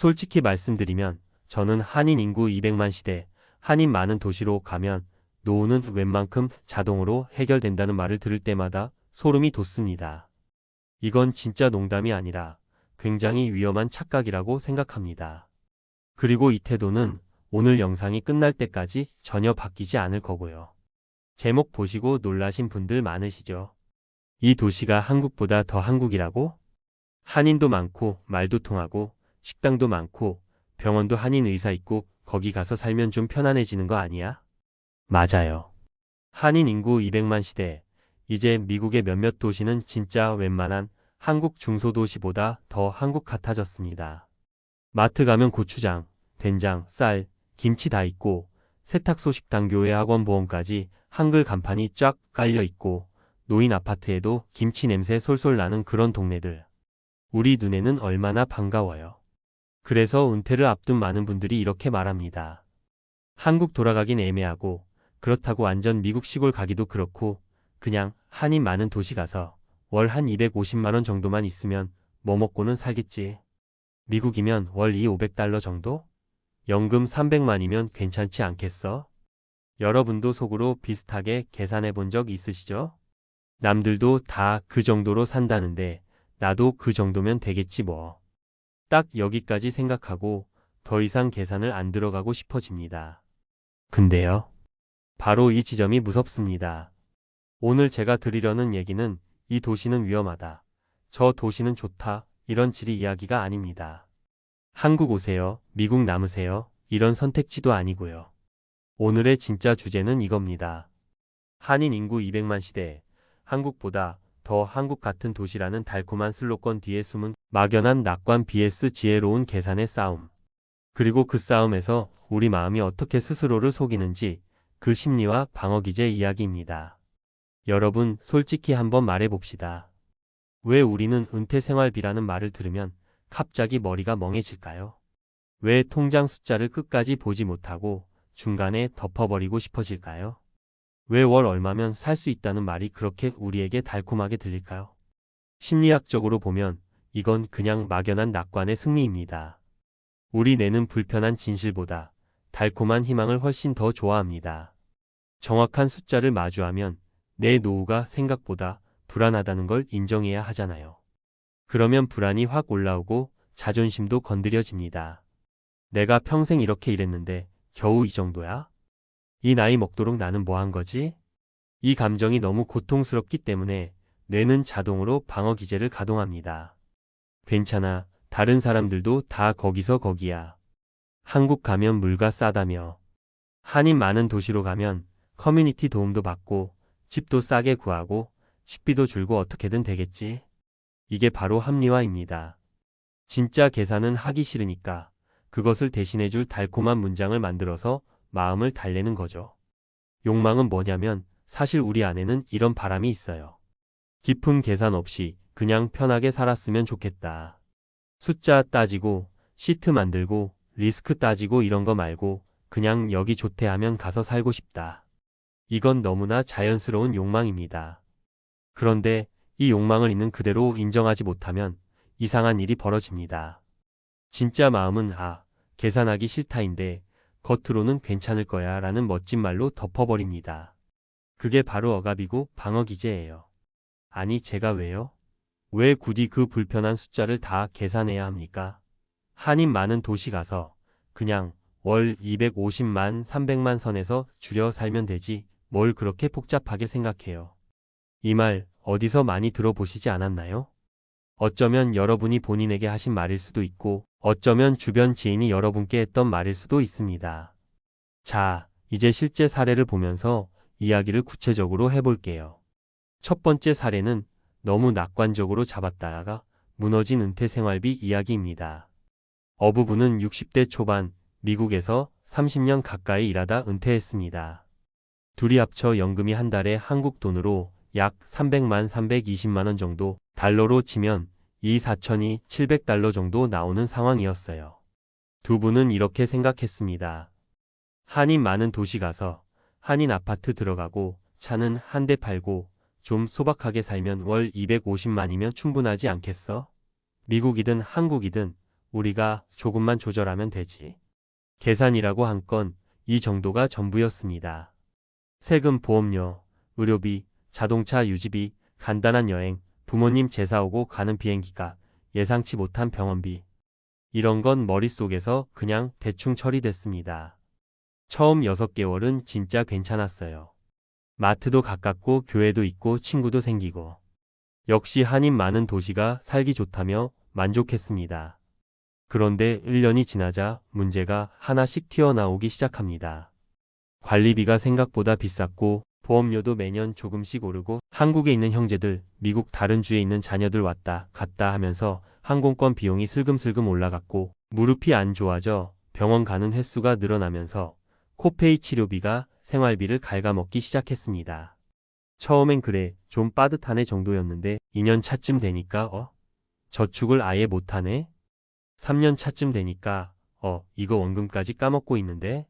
솔직히 말씀드리면 저는 한인 인구 200만 시대, 한인 많은 도시로 가면 노후는 웬만큼 자동으로 해결된다는 말을 들을 때마다 소름이 돋습니다. 이건 진짜 농담이 아니라 굉장히 위험한 착각이라고 생각합니다. 그리고 이 태도는 오늘 영상이 끝날 때까지 전혀 바뀌지 않을 거고요. 제목 보시고 놀라신 분들 많으시죠? 이 도시가 한국보다 더 한국이라고? 한인도 많고 말도 통하고 식당도 많고 병원도 한인 의사 있고 거기 가서 살면 좀 편안해지는 거 아니야? 맞아요. 한인 인구 200만 시대, 이제 미국의 몇몇 도시는 진짜 웬만한 한국 중소도시보다 더 한국 같아졌습니다. 마트 가면 고추장, 된장, 쌀, 김치 다 있고 세탁소, 식당, 교회, 학원, 보험까지 한글 간판이 쫙 깔려 있고 노인 아파트에도 김치 냄새 솔솔 나는 그런 동네들. 우리 눈에는 얼마나 반가워요. 그래서 은퇴를 앞둔 많은 분들이 이렇게 말합니다. 한국 돌아가긴 애매하고 그렇다고 완전 미국 시골 가기도 그렇고 그냥 한인 많은 도시 가서 월 한 250만 원 정도만 있으면 뭐 먹고는 살겠지. 미국이면 월 2,500달러 정도? 연금 300만이면 괜찮지 않겠어? 여러분도 속으로 비슷하게 계산해 본 적 있으시죠? 남들도 다 그 정도로 산다는데 나도 그 정도면 되겠지 뭐. 딱 여기까지 생각하고 더 이상 계산을 안 들어가고 싶어집니다. 근데요. 바로 이 지점이 무섭습니다. 오늘 제가 드리려는 얘기는 이 도시는 위험하다, 저 도시는 좋다, 이런 지리 이야기가 아닙니다. 한국 오세요, 미국 남으세요, 이런 선택지도 아니고요. 오늘의 진짜 주제는 이겁니다. 한인 인구 200만 시대, 한국보다 더 한국 같은 도시라는 달콤한 슬로건 뒤에 숨은 막연한 낙관 vs 지혜로운 계산의 싸움. 그리고 그 싸움에서 우리 마음이 어떻게 스스로를 속이는지 그 심리와 방어 기제 이야기입니다. 여러분, 솔직히 한번 말해봅시다. 왜 우리는 은퇴 생활비라는 말을 들으면 갑자기 머리가 멍해질까요? 왜 통장 숫자를 끝까지 보지 못하고 중간에 덮어버리고 싶어질까요? 왜 월 얼마면 살 수 있다는 말이 그렇게 우리에게 달콤하게 들릴까요? 심리학적으로 보면 이건 그냥 막연한 낙관의 승리입니다. 우리 뇌는 불편한 진실보다 달콤한 희망을 훨씬 더 좋아합니다. 정확한 숫자를 마주하면 내 노후가 생각보다 불안하다는 걸 인정해야 하잖아요. 그러면 불안이 확 올라오고 자존심도 건드려집니다. 내가 평생 이렇게 일했는데 겨우 이 정도야? 이 나이 먹도록 나는 뭐 한 거지? 이 감정이 너무 고통스럽기 때문에 뇌는 자동으로 방어 기제를 가동합니다. 괜찮아, 다른 사람들도 다 거기서 거기야. 한국 가면 물가 싸다며. 한인 많은 도시로 가면 커뮤니티 도움도 받고 집도 싸게 구하고 식비도 줄고 어떻게든 되겠지. 이게 바로 합리화입니다. 진짜 계산은 하기 싫으니까 그것을 대신해줄 달콤한 문장을 만들어서 마음을 달래는 거죠. 욕망은 뭐냐면 사실 우리 안에는 이런 바람이 있어요. 깊은 계산 없이 그냥 편하게 살았으면 좋겠다. 숫자 따지고 시트 만들고 리스크 따지고 이런 거 말고 그냥 여기 좋대 하면 가서 살고 싶다. 이건 너무나 자연스러운 욕망입니다. 그런데 이 욕망을 있는 그대로 인정하지 못하면 이상한 일이 벌어집니다. 진짜 마음은 계산하기 싫다인데 겉으로는 괜찮을 거야 라는 멋진 말로 덮어버립니다. 그게 바로 억압이고 방어 기제예요. 아니 제가 왜요? 왜 굳이 그 불편한 숫자를 다 계산해야 합니까? 한인 많은 도시 가서 그냥 월 250만, 300만 선에서 줄여 살면 되지 뭘 그렇게 복잡하게 생각해요. 이 말 어디서 많이 들어보시지 않았나요? 어쩌면 여러분이 본인에게 하신 말일 수도 있고 어쩌면 주변 지인이 여러분께 했던 말일 수도 있습니다. 자, 이제 실제 사례를 보면서 이야기를 구체적으로 해볼게요. 첫 번째 사례는 너무 낙관적으로 잡았다가 무너진 은퇴 생활비 이야기입니다. 어부부는 60대 초반 미국에서 30년 가까이 일하다 은퇴했습니다. 둘이 합쳐 연금이 한 달에 한국 돈으로 약 300만 320만 원 정도, 달러로 치면 2,4천이 700달러 정도 나오는 상황이었어요. 두 분은 이렇게 생각했습니다. 한인 많은 도시 가서 한인 아파트 들어가고 차는 한 대 팔고 좀 소박하게 살면 월 250만이면 충분하지 않겠어? 미국이든 한국이든 우리가 조금만 조절하면 되지. 계산이라고 한 건 이 정도가 전부였습니다. 세금, 보험료, 의료비, 자동차 유지비, 간단한 여행, 부모님 제사 오고 가는 비행기값, 예상치 못한 병원비. 이런 건 머릿속에서 그냥 대충 처리됐습니다. 처음 6개월은 진짜 괜찮았어요. 마트도 가깝고 교회도 있고 친구도 생기고. 역시 한인 많은 도시가 살기 좋다며 만족했습니다. 그런데 1년이 지나자 문제가 하나씩 튀어나오기 시작합니다. 관리비가 생각보다 비쌌고 보험료도 매년 조금씩 오르고 한국에 있는 형제들, 미국 다른 주에 있는 자녀들 왔다 갔다 하면서 항공권 비용이 슬금슬금 올라갔고 무릎이 안 좋아져 병원 가는 횟수가 늘어나면서 코페이 치료비가 생활비를 갉아먹기 시작했습니다. 처음엔 그래 좀 빠듯하네 정도였는데 2년 차쯤 되니까 저축을 아예 못하네? 3년 차쯤 되니까 이거 원금까지 까먹고 있는데?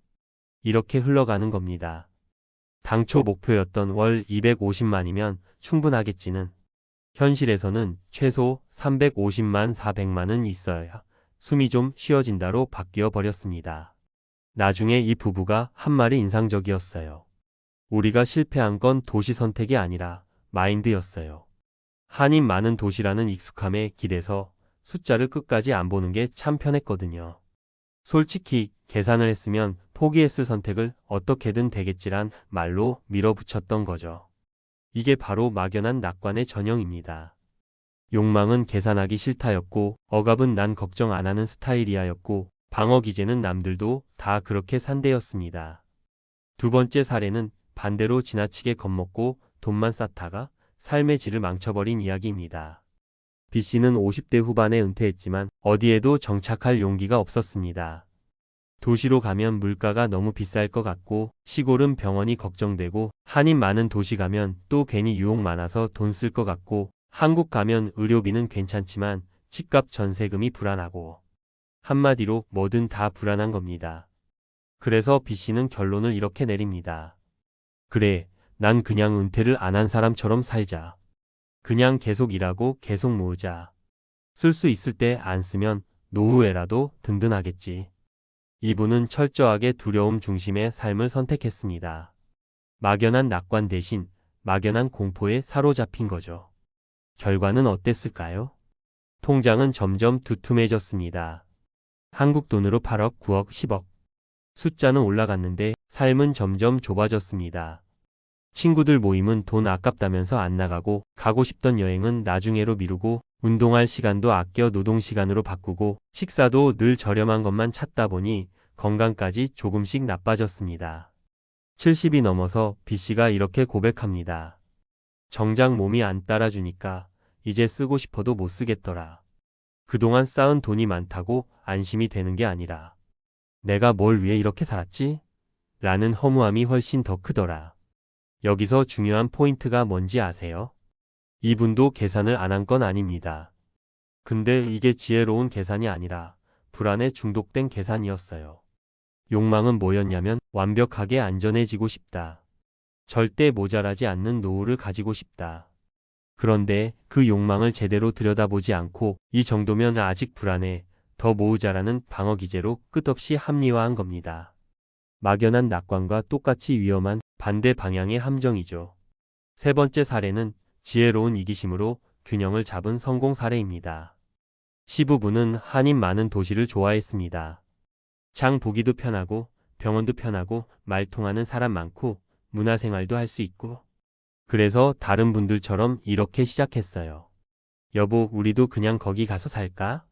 이렇게 흘러가는 겁니다. 당초 목표였던 월 250만이면 충분하겠지는 현실에서는 최소 350만 400만은 있어야 숨이 좀 쉬어진다로 바뀌어 버렸습니다. 나중에 이 부부가 한 말이 인상적이었어요. 우리가 실패한 건 도시 선택이 아니라 마인드였어요. 한인 많은 도시라는 익숙함에 기대서 숫자를 끝까지 안 보는 게 참 편했거든요. 솔직히 계산을 했으면 포기했을 선택을 어떻게든 되겠지란 말로 밀어붙였던 거죠. 이게 바로 막연한 낙관의 전형입니다. 욕망은 계산하기 싫다였고 억압은 난 걱정 안 하는 스타일이야였고 방어 기제는 남들도 다 그렇게 산대였습니다. 두 번째 사례는 반대로 지나치게 겁먹고 돈만 쌓다가 삶의 질을 망쳐버린 이야기입니다. B씨는 50대 후반에 은퇴했지만 어디에도 정착할 용기가 없었습니다. 도시로 가면 물가가 너무 비쌀 것 같고 시골은 병원이 걱정되고 한인 많은 도시 가면 또 괜히 유혹 많아서 돈 쓸 것 같고 한국 가면 의료비는 괜찮지만 집값 전세금이 불안하고 한마디로 뭐든 다 불안한 겁니다. 그래서 B씨는 결론을 이렇게 내립니다. 그래, 난 그냥 은퇴를 안 한 사람처럼 살자. 그냥 계속 일하고 계속 모으자. 쓸 수 있을 때 안 쓰면 노후에라도 든든하겠지. 이분은 철저하게 두려움 중심의 삶을 선택했습니다. 막연한 낙관 대신 막연한 공포에 사로잡힌 거죠. 결과는 어땠을까요? 통장은 점점 두툼해졌습니다. 한국 돈으로 8억, 9억, 10억. 숫자는 올라갔는데 삶은 점점 좁아졌습니다. 친구들 모임은 돈 아깝다면서 안 나가고 가고 싶던 여행은 나중에로 미루고 운동할 시간도 아껴 노동시간으로 바꾸고 식사도 늘 저렴한 것만 찾다 보니 건강까지 조금씩 나빠졌습니다. 70이 넘어서 B씨가 이렇게 고백합니다. 정작 몸이 안 따라주니까 이제 쓰고 싶어도 못 쓰겠더라. 그동안 쌓은 돈이 많다고 안심이 되는 게 아니라 내가 뭘 위해 이렇게 살았지? 라는 허무함이 훨씬 더 크더라. 여기서 중요한 포인트가 뭔지 아세요? 이분도 계산을 안 한 건 아닙니다. 근데 이게 지혜로운 계산이 아니라 불안에 중독된 계산이었어요. 욕망은 뭐였냐면 완벽하게 안전해지고 싶다. 절대 모자라지 않는 노후를 가지고 싶다. 그런데 그 욕망을 제대로 들여다보지 않고 이 정도면 아직 불안해, 더 모으자라는 방어 기제로 끝없이 합리화한 겁니다. 막연한 낙관과 똑같이 위험한 반대 방향의 함정이죠. 세 번째 사례는 지혜로운 이기심으로 균형을 잡은 성공 사례입니다. 시부부는 한인 많은 도시를 좋아했습니다. 장 보기도 편하고 병원도 편하고 말 통하는 사람 많고 문화생활도 할 수 있고 그래서 다른 분들처럼 이렇게 시작했어요. 여보, 우리도 그냥 거기 가서 살까?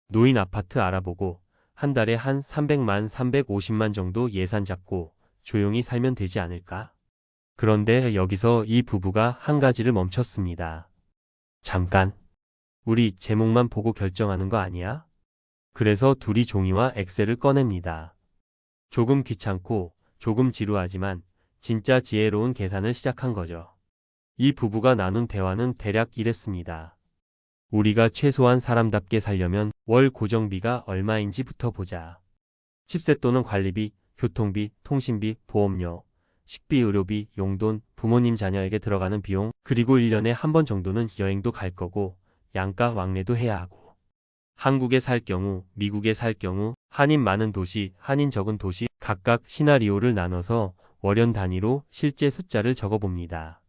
노인 아파트 알아보고 한 달에 한 300만, 350만 정도 예산 잡고 조용히 살면 되지 않을까? 그런데 여기서 이 부부가 한 가지를 멈췄습니다. 잠깐. 우리 제목만 보고 결정하는 거 아니야? 그래서 둘이 종이와 엑셀을 꺼냅니다. 조금 귀찮고 조금 지루하지만 진짜 지혜로운 계산을 시작한 거죠. 이 부부가 나눈 대화는 대략 이랬습니다. 우리가 최소한 사람답게 살려면 월 고정비가 얼마인지부터 보자. 집세 또는 관리비, 교통비, 통신비, 보험료, 식비, 의료비, 용돈, 부모님 자녀에게 들어가는 비용, 그리고 1년에 한 번 정도는 여행도 갈 거고 양가 왕래도 해야 하고 한국에 살 경우, 미국에 살 경우, 한인 많은 도시, 한인 적은 도시 각각 시나리오를 나눠서 월연 단위로 실제 숫자를 적어봅니다.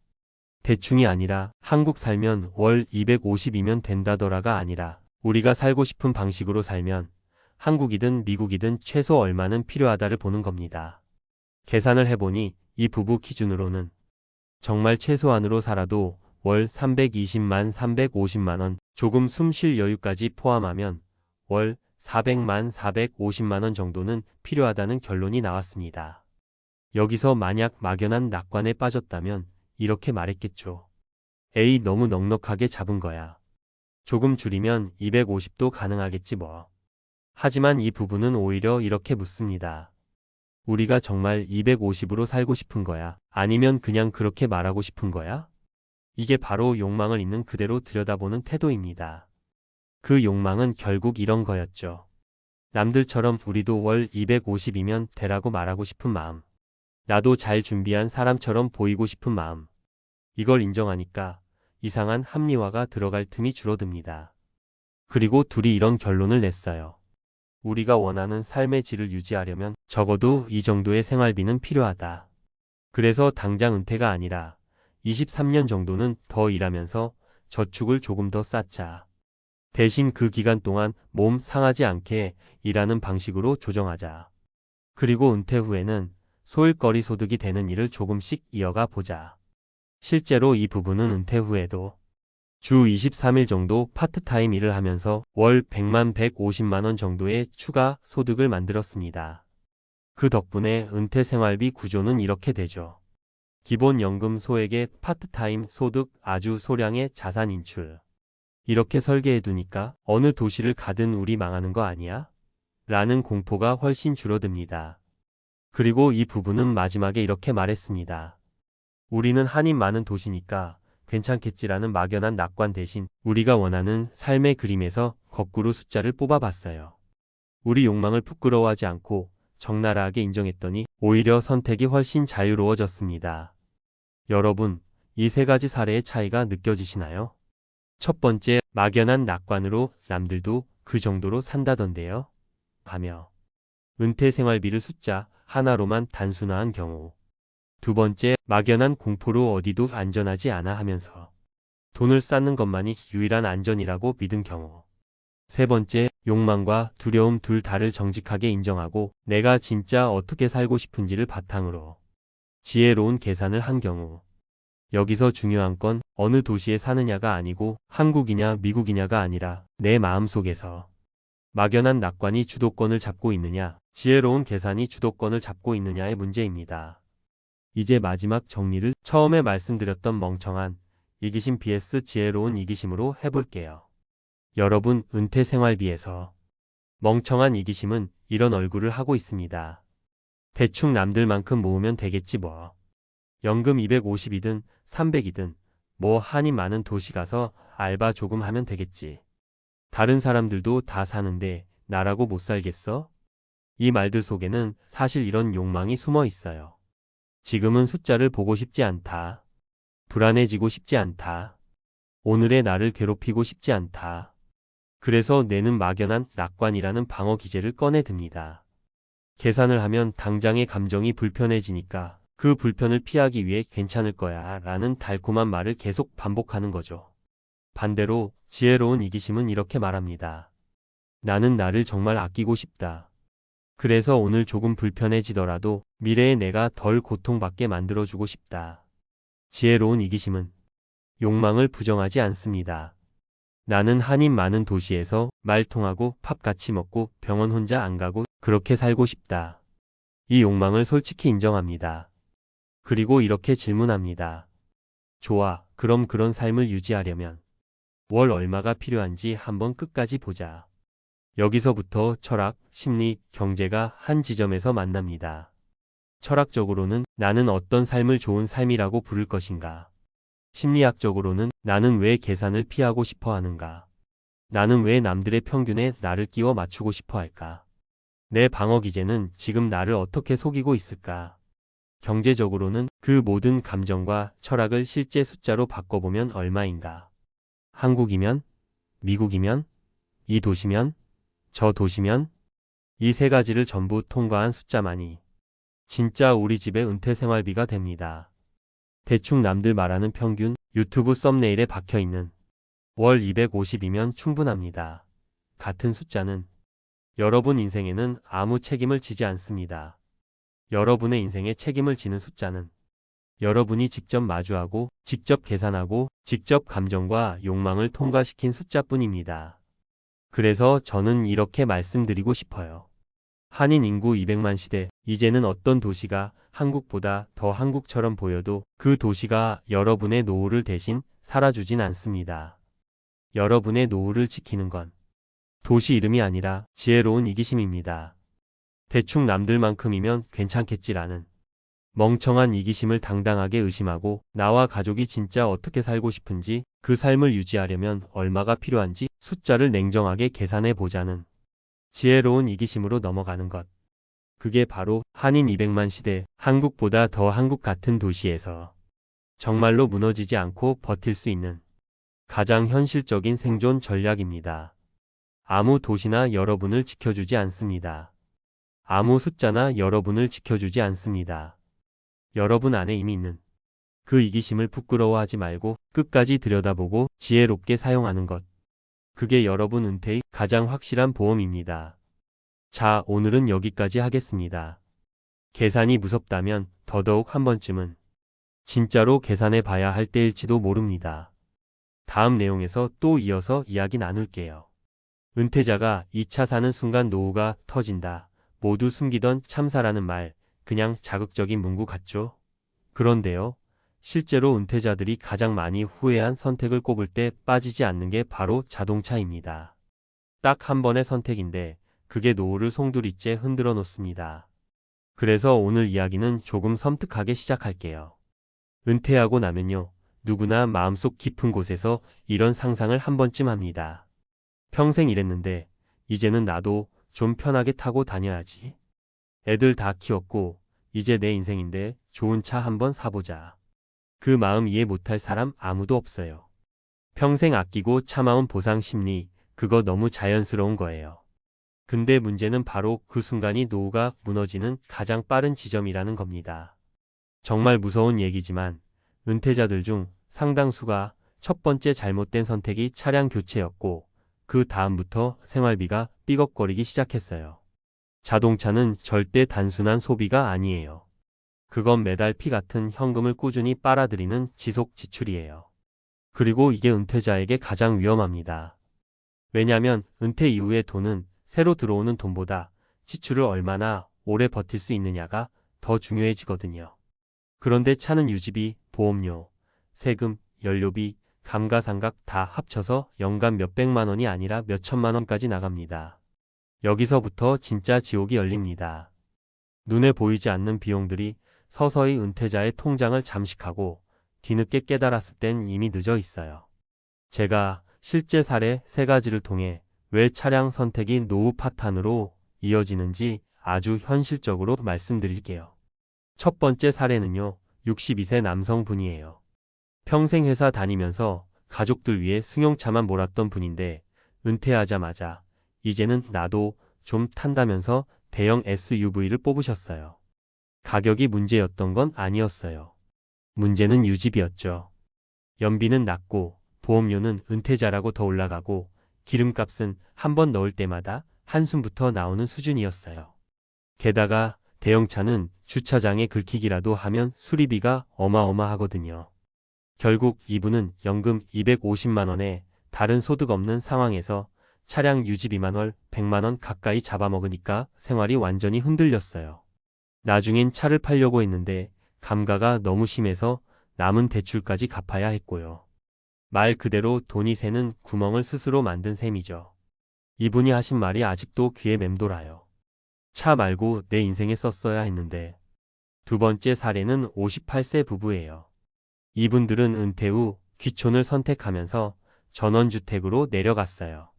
대충이 아니라 한국 살면 월 250이면 된다더라가 아니라 우리가 살고 싶은 방식으로 살면 한국이든 미국이든 최소 얼마는 필요하다를 보는 겁니다. 계산을 해보니 이 부부 기준으로는 정말 최소한으로 살아도 월 320만 350만 원, 조금 숨 쉴 여유까지 포함하면 월 400만 450만 원 정도는 필요하다는 결론이 나왔습니다. 여기서 만약 막연한 낙관에 빠졌다면 이렇게 말했겠죠. 에이, 너무 넉넉하게 잡은 거야. 조금 줄이면 250도 가능하겠지 뭐. 하지만 이 부부는 오히려 이렇게 묻습니다. 우리가 정말 250으로 살고 싶은 거야? 아니면 그냥 그렇게 말하고 싶은 거야? 이게 바로 욕망을 있는 그대로 들여다보는 태도입니다. 그 욕망은 결국 이런 거였죠. 남들처럼 우리도 월 250이면 되라고 말하고 싶은 마음. 나도 잘 준비한 사람처럼 보이고 싶은 마음. 이걸 인정하니까 이상한 합리화가 들어갈 틈이 줄어듭니다. 그리고 둘이 이런 결론을 냈어요. 우리가 원하는 삶의 질을 유지하려면 적어도 이 정도의 생활비는 필요하다. 그래서 당장 은퇴가 아니라 23년 정도는 더 일하면서 저축을 조금 더 쌓자. 대신 그 기간 동안 몸 상하지 않게 일하는 방식으로 조정하자. 그리고 은퇴 후에는 소일거리 소득이 되는 일을 조금씩 이어가 보자. 실제로 이 부부는 은퇴 후에도 주 23일 정도 파트타임 일을 하면서 월 100만 150만 원 정도의 추가 소득을 만들었습니다. 그 덕분에 은퇴 생활비 구조는 이렇게 되죠. 기본연금 소액의 파트타임 소득 아주 소량의 자산 인출. 이렇게 설계해 두니까 어느 도시를 가든 우리 망하는 거 아니야? 라는 공포가 훨씬 줄어듭니다. 그리고 이 부부는 마지막에 이렇게 말했습니다. 우리는 한인 많은 도시니까 괜찮겠지라는 막연한 낙관 대신 우리가 원하는 삶의 그림에서 거꾸로 숫자를 뽑아봤어요. 우리 욕망을 부끄러워하지 않고 적나라하게 인정했더니 오히려 선택이 훨씬 자유로워졌습니다. 여러분, 이 세 가지 사례의 차이가 느껴지시나요? 첫 번째, 막연한 낙관으로 남들도 그 정도로 산다던데요. 하며 은퇴 생활비를 숫자 하나로만 단순화한 경우. 두 번째, 막연한 공포로 어디도 안전하지 않아 하면서 돈을 쌓는 것만이 유일한 안전이라고 믿은 경우. 세 번째, 욕망과 두려움 둘 다를 정직하게 인정하고 내가 진짜 어떻게 살고 싶은지를 바탕으로 지혜로운 계산을 한 경우. 여기서 중요한 건 어느 도시에 사느냐가 아니고 한국이냐 미국이냐가 아니라 내 마음속에서 막연한 낙관이 주도권을 잡고 있느냐, 지혜로운 계산이 주도권을 잡고 있느냐의 문제입니다. 이제 마지막 정리를 처음에 말씀드렸던 멍청한 이기심 vs 지혜로운 이기심으로 해볼게요. 여러분, 은퇴 생활비에서 멍청한 이기심은 이런 얼굴을 하고 있습니다. 대충 남들만큼 모으면 되겠지 뭐. 연금 250이든 300이든 뭐 한인 많은 도시 가서 알바 조금 하면 되겠지. 다른 사람들도 다 사는데 나라고 못 살겠어? 이 말들 속에는 사실 이런 욕망이 숨어 있어요. 지금은 숫자를 보고 싶지 않다. 불안해지고 싶지 않다. 오늘의 나를 괴롭히고 싶지 않다. 그래서 내는 막연한 낙관이라는 방어 기제를 꺼내듭니다. 계산을 하면 당장의 감정이 불편해지니까 그 불편을 피하기 위해 괜찮을 거야 라는 달콤한 말을 계속 반복하는 거죠. 반대로 지혜로운 이기심은 이렇게 말합니다. 나는 나를 정말 아끼고 싶다. 그래서 오늘 조금 불편해지더라도 미래의 내가 덜 고통받게 만들어주고 싶다. 지혜로운 이기심은 욕망을 부정하지 않습니다. 나는 한인 많은 도시에서 말 통하고 밥 같이 먹고 병원 혼자 안 가고 그렇게 살고 싶다. 이 욕망을 솔직히 인정합니다. 그리고 이렇게 질문합니다. 좋아, 그럼 그런 삶을 유지하려면 월 얼마가 필요한지 한번 끝까지 보자. 여기서부터 철학, 심리, 경제가 한 지점에서 만납니다. 철학적으로는 나는 어떤 삶을 좋은 삶이라고 부를 것인가? 심리학적으로는 나는 왜 계산을 피하고 싶어 하는가? 나는 왜 남들의 평균에 나를 끼워 맞추고 싶어 할까? 내 방어 기제는 지금 나를 어떻게 속이고 있을까? 경제적으로는 그 모든 감정과 철학을 실제 숫자로 바꿔보면 얼마인가? 한국이면? 미국이면? 이 도시면, 저 도시면, 이 세 가지를 전부 통과한 숫자만이 진짜 우리 집의 은퇴 생활비가 됩니다. 대충 남들 말하는 평균 유튜브 썸네일에 박혀있는 월 250이면 충분합니다. 같은 숫자는 여러분 인생에는 아무 책임을 지지 않습니다. 여러분의 인생에 책임을 지는 숫자는 여러분이 직접 마주하고, 직접 계산하고, 직접 감정과 욕망을 통과시킨 숫자뿐입니다. 그래서 저는 이렇게 말씀드리고 싶어요. 한인 인구 200만 시대, 이제는 어떤 도시가 한국보다 더 한국처럼 보여도 그 도시가 여러분의 노후를 대신 살아주진 않습니다. 여러분의 노후를 지키는 건 도시 이름이 아니라 지혜로운 이기심입니다. 대충 남들만큼이면 괜찮겠지라는 멍청한 이기심을 당당하게 의심하고 나와 가족이 진짜 어떻게 살고 싶은지 그 삶을 유지하려면 얼마가 필요한지 숫자를 냉정하게 계산해 보자는 지혜로운 이기심으로 넘어가는 것. 그게 바로 한인 200만 시대 한국보다 더 한국 같은 도시에서 정말로 무너지지 않고 버틸 수 있는 가장 현실적인 생존 전략입니다. 아무 도시나 여러분을 지켜주지 않습니다. 아무 숫자나 여러분을 지켜주지 않습니다. 여러분 안에 이미 있는 그 이기심을 부끄러워하지 말고 끝까지 들여다보고 지혜롭게 사용하는 것. 그게 여러분 은퇴의 가장 확실한 보험입니다. 자, 오늘은 여기까지 하겠습니다. 계산이 무섭다면 더더욱 한 번쯤은 진짜로 계산해 봐야 할 때일지도 모릅니다. 다음 내용에서 또 이어서 이야기 나눌게요. 은퇴자가 2차 사는 순간 노후가 터진다. 모두 숨기던 참사라는 말, 그냥 자극적인 문구 같죠? 그런데요, 실제로 은퇴자들이 가장 많이 후회한 선택을 꼽을 때 빠지지 않는 게 바로 자동차입니다. 딱 한 번의 선택인데 그게 노후를 송두리째 흔들어 놓습니다. 그래서 오늘 이야기는 조금 섬뜩하게 시작할게요. 은퇴하고 나면요, 누구나 마음속 깊은 곳에서 이런 상상을 한 번쯤 합니다. 평생 일했는데 이제는 나도 좀 편하게 타고 다녀야지. 애들 다 키웠고 이제 내 인생인데 좋은 차 한번 사보자. 그 마음 이해 못할 사람 아무도 없어요. 평생 아끼고 참아온 보상 심리, 그거 너무 자연스러운 거예요. 근데 문제는 바로 그 순간이 노후가 무너지는 가장 빠른 지점이라는 겁니다. 정말 무서운 얘기지만 은퇴자들 중 상당수가 첫 번째 잘못된 선택이 차량 교체였고 그 다음부터 생활비가 삐걱거리기 시작했어요. 자동차는 절대 단순한 소비가 아니에요. 그건 매달 피 같은 현금을 꾸준히 빨아들이는 지속 지출이에요. 그리고 이게 은퇴자에게 가장 위험합니다. 왜냐면 은퇴 이후의 돈은 새로 들어오는 돈보다 지출을 얼마나 오래 버틸 수 있느냐가 더 중요해지거든요. 그런데 차는 유지비, 보험료, 세금, 연료비, 감가상각 다 합쳐서 연간 몇백만 원이 아니라 몇천만 원까지 나갑니다. 여기서부터 진짜 지옥이 열립니다. 눈에 보이지 않는 비용들이 서서히 은퇴자의 통장을 잠식하고 뒤늦게 깨달았을 땐 이미 늦어 있어요. 제가 실제 사례 3가지를 통해 왜 차량 선택이 노후 파탄으로 이어지는지 아주 현실적으로 말씀드릴게요. 첫 번째 사례는요, 62세 남성분이에요. 평생 회사 다니면서 가족들 위해 승용차만 몰았던 분인데 은퇴하자마자 이제는 나도 좀 탄다면서 대형 SUV를 뽑으셨어요. 가격이 문제였던 건 아니었어요. 문제는 유지비였죠. 연비는 낮고 보험료는 은퇴자라고 더 올라가고 기름값은 한 번 넣을 때마다 한숨부터 나오는 수준이었어요. 게다가 대형차는 주차장에 긁히기라도 하면 수리비가 어마어마하거든요. 결국 이분은 연금 250만 원에 다른 소득 없는 상황에서 차량 유지비만 월 100만 원 가까이 잡아먹으니까 생활이 완전히 흔들렸어요. 나중엔 차를 팔려고 했는데 감가가 너무 심해서 남은 대출까지 갚아야 했고요. 말 그대로 돈이 새는 구멍을 스스로 만든 셈이죠. 이분이 하신 말이 아직도 귀에 맴돌아요. 차 말고 내 인생에 썼어야 했는데. 두 번째 사례는 58세 부부예요. 이분들은 은퇴 후 귀촌을 선택하면서 전원주택으로 내려갔어요.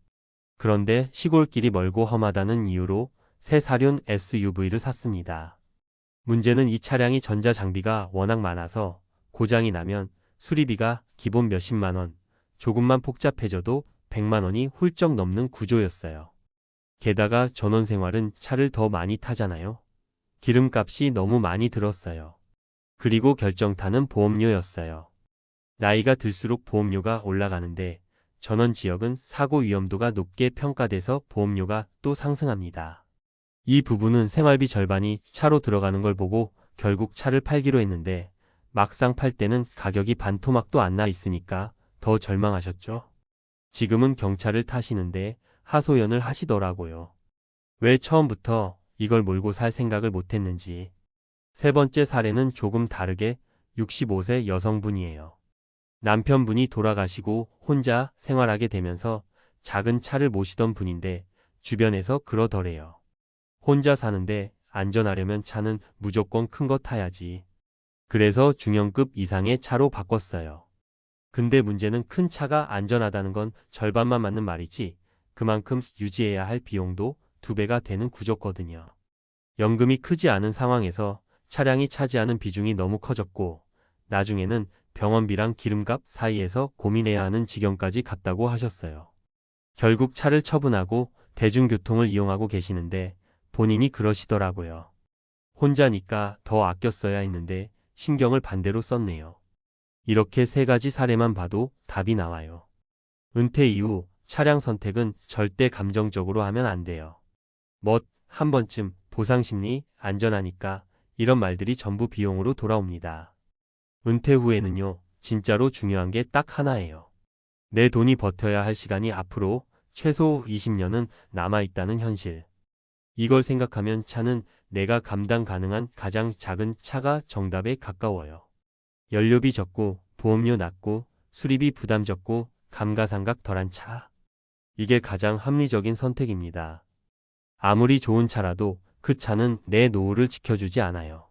그런데 시골길이 멀고 험하다는 이유로 새 사륜 SUV를 샀습니다. 문제는 이 차량이 전자장비가 워낙 많아서 고장이 나면 수리비가 기본 몇십만 원, 조금만 복잡해져도 100만 원이 훌쩍 넘는 구조였어요. 게다가 전원생활은 차를 더 많이 타잖아요. 기름값이 너무 많이 들었어요. 그리고 결정타는 보험료였어요. 나이가 들수록 보험료가 올라가는데 전원 지역은 사고 위험도가 높게 평가돼서 보험료가 또 상승합니다. 이 부부는 생활비 절반이 차로 들어가는 걸 보고 결국 차를 팔기로 했는데 막상 팔 때는 가격이 반토막도 안 나 있으니까 더 절망하셨죠. 지금은 경차를 타시는데 하소연을 하시더라고요. 왜 처음부터 이걸 몰고 살 생각을 못했는지. 세 번째 사례는 조금 다르게 65세 여성분이에요. 남편분이 돌아가시고 혼자 생활하게 되면서 작은 차를 모시던 분인데 주변에서 그러더래요. 혼자 사는데 안전하려면 차는 무조건 큰 거 타야지. 그래서 중형급 이상의 차로 바꿨어요. 근데 문제는 큰 차가 안전하다는 건 절반만 맞는 말이지 그만큼 유지해야 할 비용도 2배가 되는 구조거든요. 연금이 크지 않은 상황에서 차량이 차지하는 비중이 너무 커졌고 나중에는 병원비랑 기름값 사이에서 고민해야 하는 지경까지 갔다고 하셨어요. 결국 차를 처분하고 대중교통을 이용하고 계시는데 본인이 그러시더라고요. 혼자니까 더 아껴 써야 했는데 신경을 반대로 썼네요. 이렇게 3가지 사례만 봐도 답이 나와요. 은퇴 이후 차량 선택은 절대 감정적으로 하면 안 돼요. 한 번쯤 보상심리, 안전하니까 이런 말들이 전부 비용으로 돌아옵니다. 은퇴 후에는요, 진짜로 중요한 게 딱 하나예요. 내 돈이 버텨야 할 시간이 앞으로 최소 20년은 남아있다는 현실. 이걸 생각하면 차는 내가 감당 가능한 가장 작은 차가 정답에 가까워요. 연료비 적고, 보험료 낮고, 수리비 부담 적고, 감가상각 덜한 차. 이게 가장 합리적인 선택입니다. 아무리 좋은 차라도 그 차는 내 노후를 지켜주지 않아요.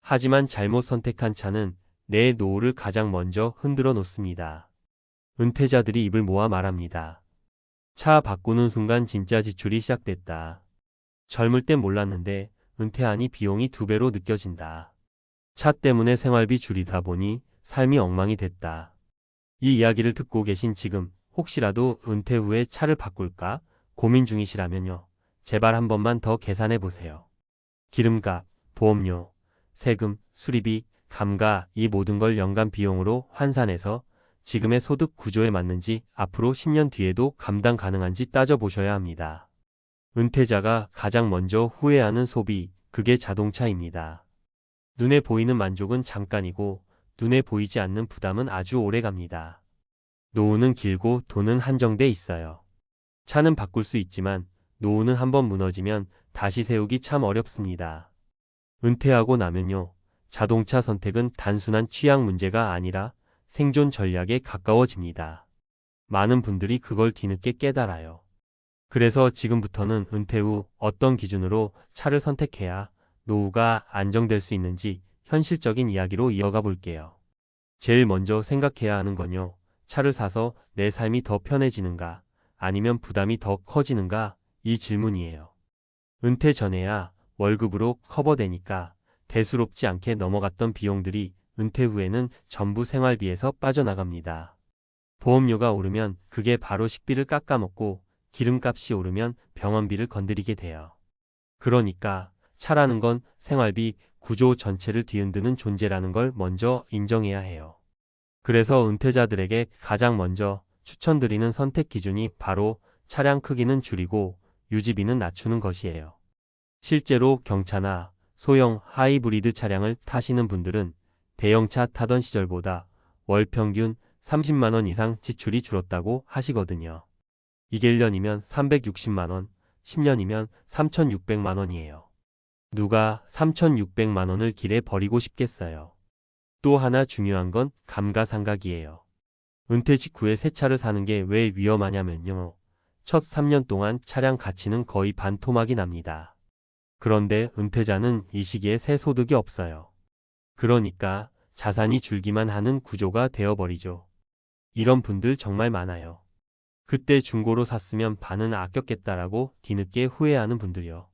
하지만 잘못 선택한 차는 내 노후를 가장 먼저 흔들어 놓습니다. 은퇴자들이 입을 모아 말합니다. 차 바꾸는 순간 진짜 지출이 시작됐다. 젊을 땐 몰랐는데 은퇴하니 비용이 2배로 느껴진다. 차 때문에 생활비 줄이다 보니 삶이 엉망이 됐다. 이 이야기를 듣고 계신 지금 혹시라도 은퇴 후에 차를 바꿀까 고민 중이시라면요. 제발 한 번만 더 계산해 보세요. 기름값, 보험료, 세금, 수리비, 감가 이 모든 걸 연간 비용으로 환산해서 지금의 소득 구조에 맞는지 앞으로 10년 뒤에도 감당 가능한지 따져보셔야 합니다. 은퇴자가 가장 먼저 후회하는 소비, 그게 자동차입니다. 눈에 보이는 만족은 잠깐이고 눈에 보이지 않는 부담은 아주 오래 갑니다. 노후는 길고 돈은 한정돼 있어요. 차는 바꿀 수 있지만 노후는 한번 무너지면 다시 세우기 참 어렵습니다. 은퇴하고 나면요. 자동차 선택은 단순한 취향 문제가 아니라 생존 전략에 가까워집니다. 많은 분들이 그걸 뒤늦게 깨달아요. 그래서 지금부터는 은퇴 후 어떤 기준으로 차를 선택해야 노후가 안정될 수 있는지 현실적인 이야기로 이어가 볼게요. 제일 먼저 생각해야 하는 건요. 차를 사서 내 삶이 더 편해지는가 아니면 부담이 더 커지는가 이 질문이에요. 은퇴 전에야 월급으로 커버되니까 대수롭지 않게 넘어갔던 비용들이 은퇴 후에는 전부 생활비에서 빠져나갑니다. 보험료가 오르면 그게 바로 식비를 깎아먹고 기름값이 오르면 병원비를 건드리게 돼요. 그러니까 차라는 건 생활비 구조 전체를 뒤흔드는 존재라는 걸 먼저 인정해야 해요. 그래서 은퇴자들에게 가장 먼저 추천드리는 선택 기준이 바로 차량 크기는 줄이고 유지비는 낮추는 것이에요. 실제로 경차나 소형 하이브리드 차량을 타시는 분들은 대형차 타던 시절보다 월 평균 30만 원 이상 지출이 줄었다고 하시거든요. 이게 1년이면 360만 원, 10년이면 3,600만 원이에요. 누가 3,600만 원을 길에 버리고 싶겠어요. 또 하나 중요한 건 감가상각이에요. 은퇴 직후에 새 차를 사는 게 왜 위험하냐면요. 첫 3년 동안 차량 가치는 거의 반토막이 납니다. 그런데 은퇴자는 이 시기에 새 소득이 없어요. 그러니까 자산이 줄기만 하는 구조가 되어버리죠. 이런 분들 정말 많아요. 그때 중고로 샀으면 반은 아꼈겠다라고 뒤늦게 후회하는 분들이요.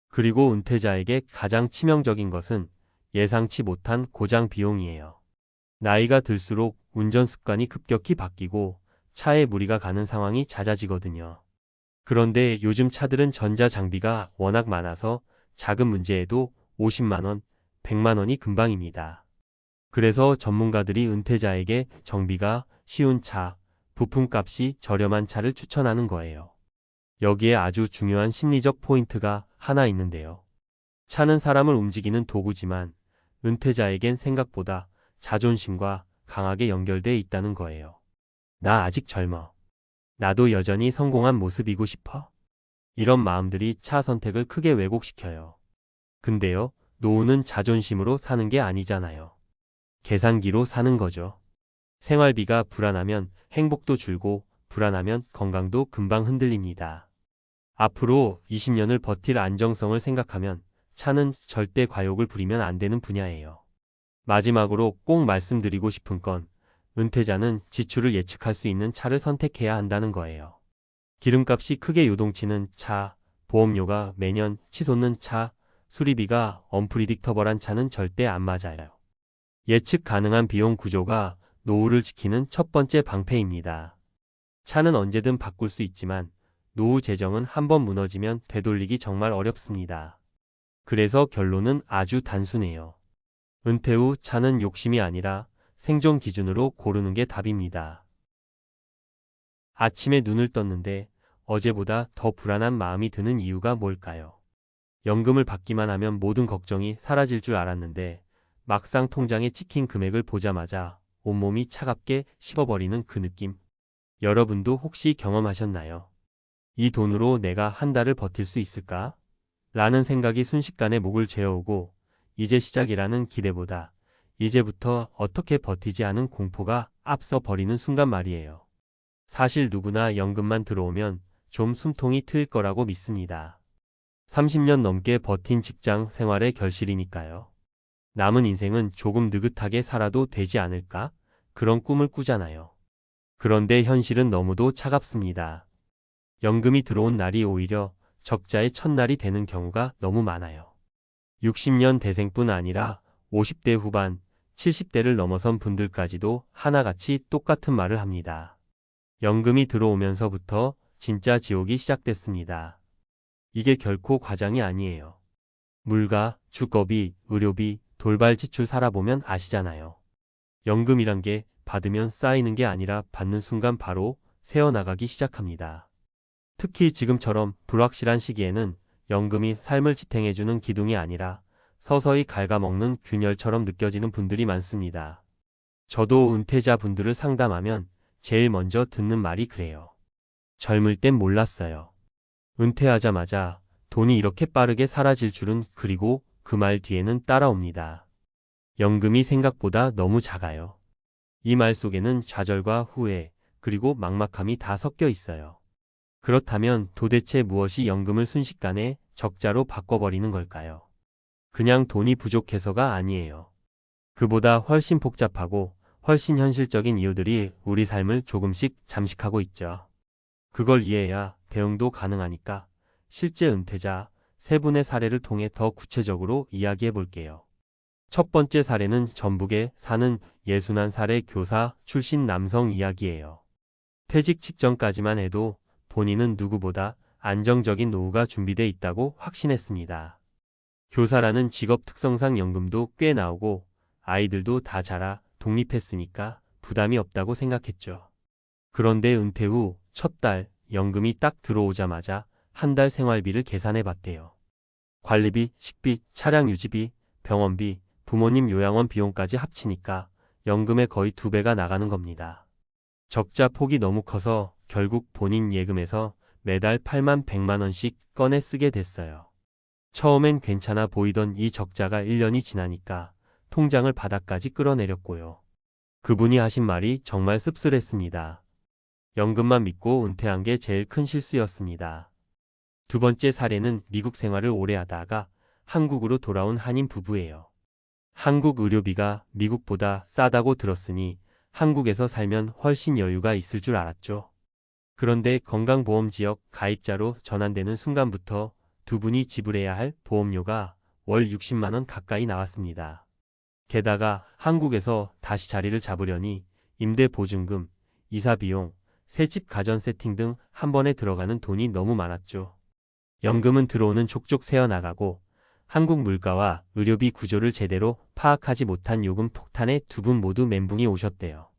그리고 은퇴자에게 가장 치명적인 것은 예상치 못한 고장 비용이에요. 나이가 들수록 운전 습관이 급격히 바뀌고 차에 무리가 가는 상황이 잦아지거든요. 그런데 요즘 차들은 전자 장비가 워낙 많아서 작은 문제에도 50만 원, 100만 원이 금방입니다. 그래서 전문가들이 은퇴자에게 정비가 쉬운 차, 부품값이 저렴한 차를 추천하는 거예요. 여기에 아주 중요한 심리적 포인트가 하나 있는데요. 차는 사람을 움직이는 도구지만 은퇴자에겐 생각보다 자존심과 강하게 연결돼 있다는 거예요. 나 아직 젊어. 나도 여전히 성공한 모습이고 싶어. 이런 마음들이 차 선택을 크게 왜곡시켜요. 근데요, 노후는 자존심으로 사는 게 아니잖아요. 계산기로 사는 거죠. 생활비가 불안하면 행복도 줄고 불안하면 건강도 금방 흔들립니다. 앞으로 20년을 버틸 안정성을 생각하면 차는 절대 과욕을 부리면 안 되는 분야예요. 마지막으로 꼭 말씀드리고 싶은 건 은퇴자는 지출을 예측할 수 있는 차를 선택해야 한다는 거예요. 기름값이 크게 요동치는 차, 보험료가 매년 치솟는 차, 수리비가 언프리딕터블한 차는 절대 안 맞아요. 예측 가능한 비용 구조가 노후를 지키는 첫 번째 방패입니다. 차는 언제든 바꿀 수 있지만 노후 재정은 한번 무너지면 되돌리기 정말 어렵습니다. 그래서 결론은 아주 단순해요. 은퇴 후 차는 욕심이 아니라 생존 기준으로 고르는 게 답입니다. 아침에 눈을 떴는데 어제보다 더 불안한 마음이 드는 이유가 뭘까요? 연금을 받기만 하면 모든 걱정이 사라질 줄 알았는데 막상 통장에 찍힌 금액을 보자마자 온몸이 차갑게 식어버리는 그 느낌. 여러분도 혹시 경험하셨나요? 이 돈으로 내가 한 달을 버틸 수 있을까? 라는 생각이 순식간에 목을 죄어오고 이제 시작이라는 기대보다 이제부터 어떻게 버티지 않은 공포가 앞서 버리는 순간 말이에요. 사실 누구나 연금만 들어오면 좀 숨통이 트일 거라고 믿습니다. 30년 넘게 버틴 직장 생활의 결실이니까요. 남은 인생은 조금 느긋하게 살아도 되지 않을까? 그런 꿈을 꾸잖아요. 그런데 현실은 너무도 차갑습니다. 연금이 들어온 날이 오히려 적자의 첫날이 되는 경우가 너무 많아요. 60년 대생뿐 아니라 50대 후반, 70대를 넘어선 분들까지도 하나같이 똑같은 말을 합니다. 연금이 들어오면서부터 진짜 지옥이 시작됐습니다. 이게 결코 과장이 아니에요. 물가, 주거비, 의료비, 돌발 지출 살아보면 아시잖아요. 연금이란 게 받으면 쌓이는 게 아니라 받는 순간 바로 새어나가기 시작합니다. 특히 지금처럼 불확실한 시기에는 연금이 삶을 지탱해주는 기둥이 아니라 서서히 갉아먹는 균열처럼 느껴지는 분들이 많습니다. 저도 은퇴자 분들을 상담하면 제일 먼저 듣는 말이 그래요. 젊을 땐 몰랐어요. 은퇴하자마자 돈이 이렇게 빠르게 사라질 줄은. 그리고 그 말 뒤에는 따라옵니다. 연금이 생각보다 너무 작아요. 이 말 속에는 좌절과 후회, 그리고 막막함이 다 섞여 있어요. 그렇다면 도대체 무엇이 연금을 순식간에 적자로 바꿔버리는 걸까요? 그냥 돈이 부족해서가 아니에요. 그보다 훨씬 복잡하고 훨씬 현실적인 이유들이 우리 삶을 조금씩 잠식하고 있죠. 그걸 이해해야 대응도 가능하니까 실제 은퇴자 세 분의 사례를 통해 더 구체적으로 이야기해 볼게요. 첫 번째 사례는 전북에 사는 61살의 교사 출신 남성 이야기예요. 퇴직 직전까지만 해도 본인은 누구보다 안정적인 노후가 준비돼 있다고 확신했습니다. 교사라는 직업 특성상 연금도 꽤 나오고 아이들도 다 자라 독립했으니까 부담이 없다고 생각했죠. 그런데 은퇴 후 첫 달 연금이 딱 들어오자마자 한 달 생활비를 계산해 봤대요. 관리비, 식비, 차량 유지비, 병원비, 부모님 요양원 비용까지 합치니까 연금의 거의 2배가 나가는 겁니다. 적자 폭이 너무 커서 결국 본인 예금에서 매달 8만 100만 원씩 꺼내 쓰게 됐어요. 처음엔 괜찮아 보이던 이 적자가 1년이 지나니까 통장을 바닥까지 끌어내렸고요. 그분이 하신 말이 정말 씁쓸했습니다. 연금만 믿고 은퇴한 게 제일 큰 실수였습니다. 두 번째 사례는 미국 생활을 오래 하다가 한국으로 돌아온 한인 부부예요. 한국 의료비가 미국보다 싸다고 들었으니 한국에서 살면 훨씬 여유가 있을 줄 알았죠. 그런데 건강보험 지역 가입자로 전환되는 순간부터 두 분이 지불해야 할 보험료가 월 60만 원 가까이 나왔습니다. 게다가 한국에서 다시 자리를 잡으려니 임대보증금, 이사비용, 새집 가전 세팅 등 한 번에 들어가는 돈이 너무 많았죠. 연금은 들어오는 족족 새어나가고 한국 물가와 의료비 구조를 제대로 파악하지 못한 요금 폭탄에 두 분 모두 멘붕이 오셨대요.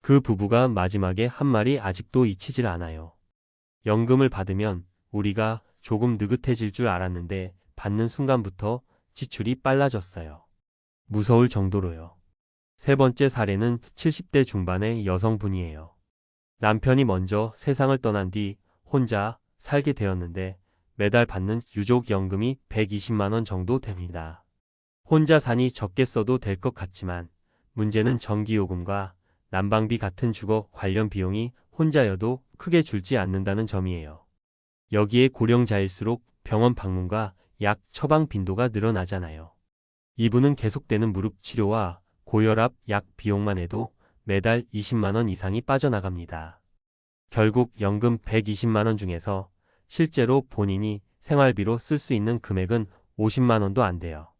그 부부가 마지막에 한 말이 아직도 잊히질 않아요. 연금을 받으면 우리가 조금 느긋해질 줄 알았는데 받는 순간부터 지출이 빨라졌어요. 무서울 정도로요. 세 번째 사례는 70대 중반의 여성분이에요. 남편이 먼저 세상을 떠난 뒤 혼자 살게 되었는데 매달 받는 유족연금이 120만 원 정도 됩니다. 혼자 사니 적게 써도 될 것 같지만 문제는 전기요금과 난방비 같은 주거 관련 비용이 혼자여도 크게 줄지 않는다는 점이에요. 여기에 고령자일수록 병원 방문과 약 처방 빈도가 늘어나잖아요. 이분은 계속되는 무릎 치료와 고혈압 약 비용만 해도 매달 20만 원 이상이 빠져나갑니다. 결국 연금 120만 원 중에서 실제로 본인이 생활비로 쓸 수 있는 금액은 50만 원도 안 돼요.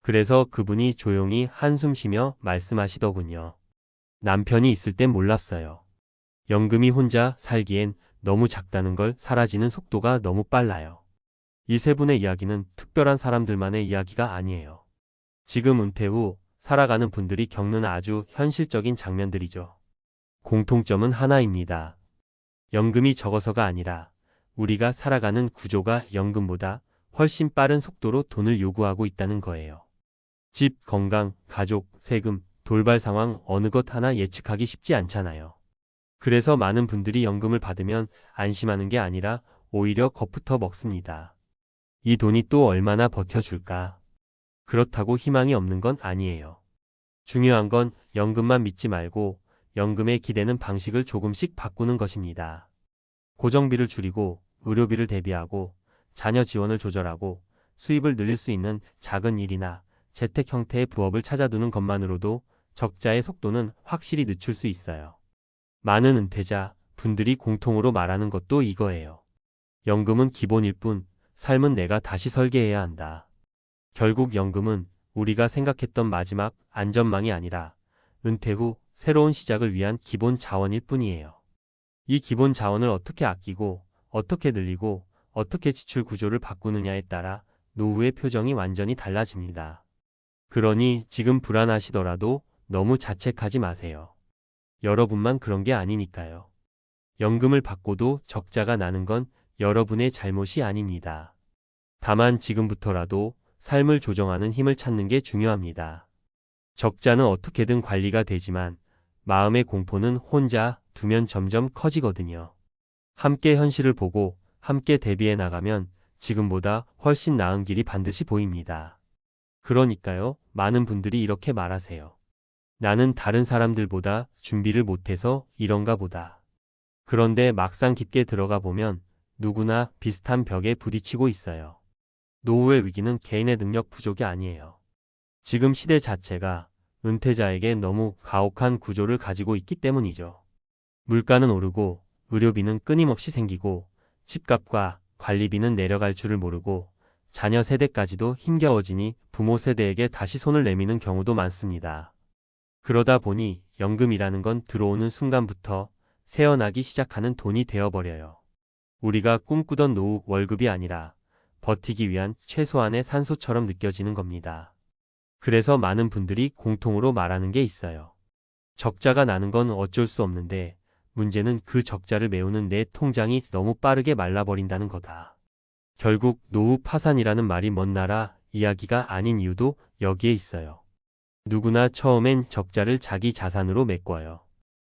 그래서 그분이 조용히 한숨 쉬며 말씀하시더군요. 남편이 있을 땐 몰랐어요. 연금이 혼자 살기엔 너무 작다는 걸 사라지는 속도가 너무 빨라요. 이 세 분의 이야기는 특별한 사람들만의 이야기가 아니에요. 지금 은퇴 후 살아가는 분들이 겪는 아주 현실적인 장면들이죠. 공통점은 하나입니다. 연금이 적어서가 아니라 우리가 살아가는 구조가 연금보다 훨씬 빠른 속도로 돈을 요구하고 있다는 거예요. 집, 건강, 가족, 세금, 돌발 상황 어느 것 하나 예측하기 쉽지 않잖아요. 그래서 많은 분들이 연금을 받으면 안심하는 게 아니라 오히려 겁부터 먹습니다. 이 돈이 또 얼마나 버텨줄까? 그렇다고 희망이 없는 건 아니에요. 중요한 건 연금만 믿지 말고 연금에 기대는 방식을 조금씩 바꾸는 것입니다. 고정비를 줄이고 의료비를 대비하고 자녀 지원을 조절하고 수입을 늘릴 수 있는 작은 일이나 재택 형태의 부업을 찾아두는 것만으로도 적자의 속도는 확실히 늦출 수 있어요. 많은 은퇴자 분들이 공통으로 말하는 것도 이거예요. 연금은 기본일 뿐 삶은 내가 다시 설계해야 한다. 결국 연금은 우리가 생각했던 마지막 안전망이 아니라 은퇴 후 새로운 시작을 위한 기본 자원일 뿐이에요. 이 기본 자원을 어떻게 아끼고 어떻게 늘리고 어떻게 지출 구조를 바꾸느냐에 따라 노후의 표정이 완전히 달라집니다. 그러니 지금 불안하시더라도 너무 자책하지 마세요. 여러분만 그런 게 아니니까요. 연금을 받고도 적자가 나는 건 여러분의 잘못이 아닙니다. 다만 지금부터라도 삶을 조정하는 힘을 찾는 게 중요합니다. 적자는 어떻게든 관리가 되지만 마음의 공포는 혼자 두면 점점 커지거든요. 함께 현실을 보고 함께 대비해 나가면 지금보다 훨씬 나은 길이 반드시 보입니다. 그러니까요, 많은 분들이 이렇게 말하세요. 나는 다른 사람들보다 준비를 못해서 이런가 보다. 그런데 막상 깊게 들어가 보면 누구나 비슷한 벽에 부딪히고 있어요. 노후의 위기는 개인의 능력 부족이 아니에요. 지금 시대 자체가 은퇴자에게 너무 가혹한 구조를 가지고 있기 때문이죠. 물가는 오르고 의료비는 끊임없이 생기고 집값과 관리비는 내려갈 줄을 모르고 자녀 세대까지도 힘겨워지니 부모 세대에게 다시 손을 내미는 경우도 많습니다. 그러다 보니 연금이라는 건 들어오는 순간부터 새어나기 시작하는 돈이 되어버려요. 우리가 꿈꾸던 노후 월급이 아니라 버티기 위한 최소한의 산소처럼 느껴지는 겁니다. 그래서 많은 분들이 공통으로 말하는 게 있어요. 적자가 나는 건 어쩔 수 없는데 문제는 그 적자를 메우는 내 통장이 너무 빠르게 말라버린다는 거다. 결국 노후 파산이라는 말이 먼 나라 이야기가 아닌 이유도 여기에 있어요. 누구나 처음엔 적자를 자기 자산으로 메꿔요.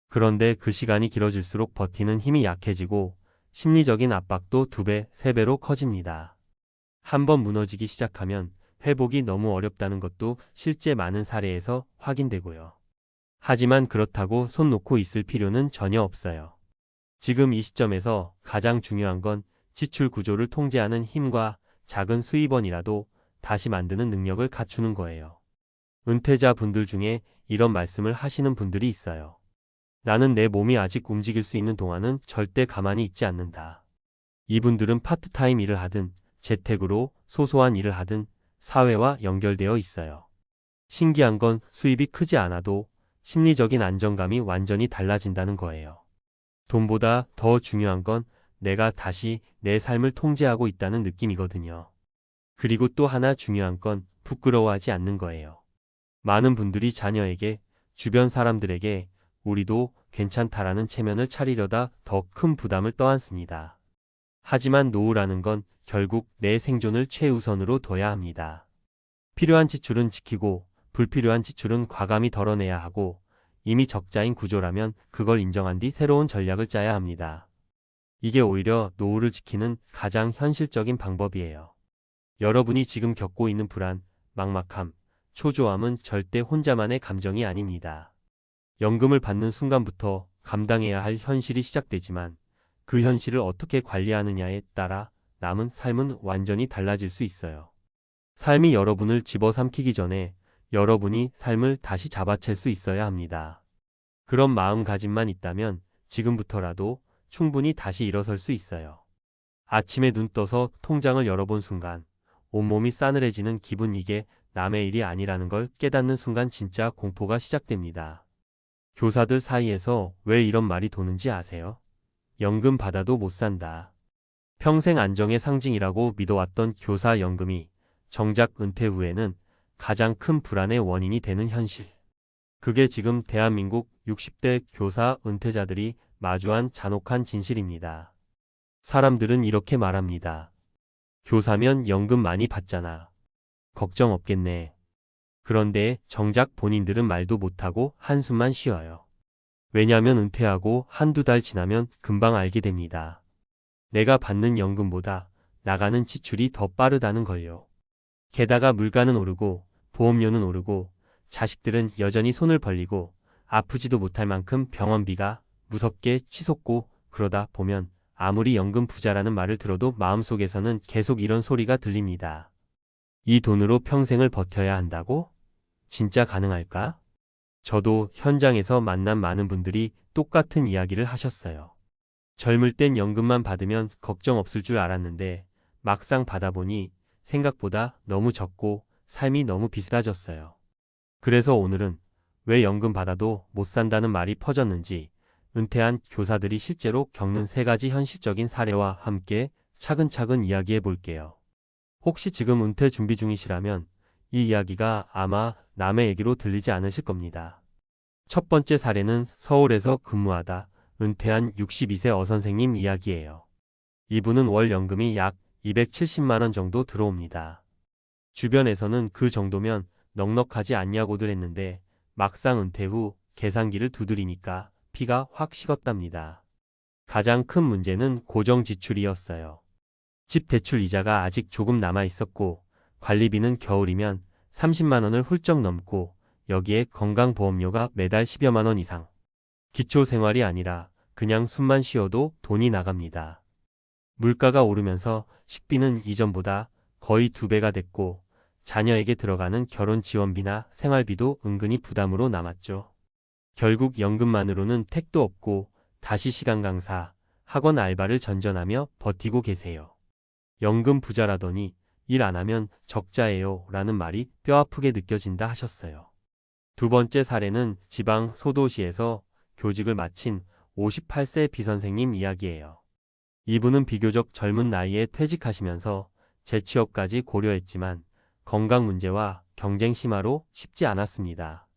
그런데 그 시간이 길어질수록 버티는 힘이 약해지고 심리적인 압박도 2배, 3배로 커집니다. 한번 무너지기 시작하면 회복이 너무 어렵다는 것도 실제 많은 사례에서 확인되고요. 하지만 그렇다고 손 놓고 있을 필요는 전혀 없어요. 지금 이 시점에서 가장 중요한 건 지출 구조를 통제하는 힘과 작은 수입원이라도 다시 만드는 능력을 갖추는 거예요. 은퇴자 분들 중에 이런 말씀을 하시는 분들이 있어요. 나는 내 몸이 아직 움직일 수 있는 동안은 절대 가만히 있지 않는다. 이분들은 파트타임 일을 하든 재택으로 소소한 일을 하든 사회와 연결되어 있어요. 신기한 건 수입이 크지 않아도 심리적인 안정감이 완전히 달라진다는 거예요. 돈보다 더 중요한 건 내가 다시 내 삶을 통제하고 있다는 느낌이거든요. 그리고 또 하나 중요한 건 부끄러워하지 않는 거예요. 많은 분들이 자녀에게, 주변 사람들에게 우리도 괜찮다라는 체면을 차리려다 더 큰 부담을 떠안습니다. 하지만 노후라는 건 결국 내 생존을 최우선으로 둬야 합니다. 필요한 지출은 지키고 불필요한 지출은 과감히 덜어내야 하고 이미 적자인 구조라면 그걸 인정한 뒤 새로운 전략을 짜야 합니다. 이게 오히려 노후를 지키는 가장 현실적인 방법이에요. 여러분이 지금 겪고 있는 불안, 막막함, 초조함은 절대 혼자만의 감정이 아닙니다. 연금을 받는 순간부터 감당해야 할 현실이 시작되지만 그 현실을 어떻게 관리하느냐에 따라 남은 삶은 완전히 달라질 수 있어요. 삶이 여러분을 집어삼키기 전에 여러분이 삶을 다시 잡아챌 수 있어야 합니다. 그런 마음가짐만 있다면 지금부터라도 충분히 다시 일어설 수 있어요. 아침에 눈 떠서 통장을 열어본 순간 온몸이 싸늘해지는 기분, 이게 남의 일이 아니라는 걸 깨닫는 순간 진짜 공포가 시작됩니다. 교사들 사이에서 왜 이런 말이 도는지 아세요? 연금 받아도 못 산다. 평생 안정의 상징이라고 믿어왔던 교사 연금이 정작 은퇴 후에는 가장 큰 불안의 원인이 되는 현실. 그게 지금 대한민국 60대 교사 은퇴자들이 마주한 잔혹한 진실입니다. 사람들은 이렇게 말합니다. 교사면 연금 많이 받잖아. 걱정 없겠네. 그런데 정작 본인들은 말도 못하고 한숨만 쉬어요. 왜냐면 은퇴하고 한두 달 지나면 금방 알게 됩니다. 내가 받는 연금보다 나가는 지출이 더 빠르다는 걸요. 게다가 물가는 오르고 보험료는 오르고 자식들은 여전히 손을 벌리고 아프지도 못할 만큼 병원비가 무섭게 치솟고, 그러다 보면 아무리 연금 부자라는 말을 들어도 마음속에서는 계속 이런 소리가 들립니다. 이 돈으로 평생을 버텨야 한다고? 진짜 가능할까? 저도 현장에서 만난 많은 분들이 똑같은 이야기를 하셨어요. 젊을 땐 연금만 받으면 걱정 없을 줄 알았는데 막상 받아보니 생각보다 너무 적고 삶이 너무 비싸졌어요. 그래서 오늘은 왜 연금 받아도 못 산다는 말이 퍼졌는지, 은퇴한 교사들이 실제로 겪는 3가지 현실적인 사례와 함께 차근차근 이야기해 볼게요. 혹시 지금 은퇴 준비 중이시라면 이 이야기가 아마 남의 얘기로 들리지 않으실 겁니다. 첫 번째 사례는 서울에서 근무하다 은퇴한 62세 어선생님 이야기예요. 이분은 월 연금이 약 270만 원 정도 들어옵니다. 주변에서는 그 정도면 넉넉하지 않냐고들 했는데 막상 은퇴 후 계산기를 두드리니까 피가 확 식었답니다. 가장 큰 문제는 고정 지출이었어요. 집 대출 이자가 아직 조금 남아 있었고 관리비는 겨울이면 30만 원을 훌쩍 넘고 여기에 건강보험료가 매달 10여만 원 이상. 기초생활이 아니라 그냥 숨만 쉬어도 돈이 나갑니다. 물가가 오르면서 식비는 이전보다 거의 2배가 됐고 자녀에게 들어가는 결혼 지원비나 생활비도 은근히 부담으로 남았죠. 결국 연금만으로는 택도 없고 다시 시간 강사, 학원 알바를 전전하며 버티고 계세요. 연금 부자라더니 일 안 하면 적자예요 라는 말이 뼈아프게 느껴진다 하셨어요. 두 번째 사례는 지방 소도시에서 교직을 마친 58세 비선생님 이야기예요. 이분은 비교적 젊은 나이에 퇴직하시면서 재취업까지 고려했지만 건강 문제와 경쟁 심화로 쉽지 않았습니다.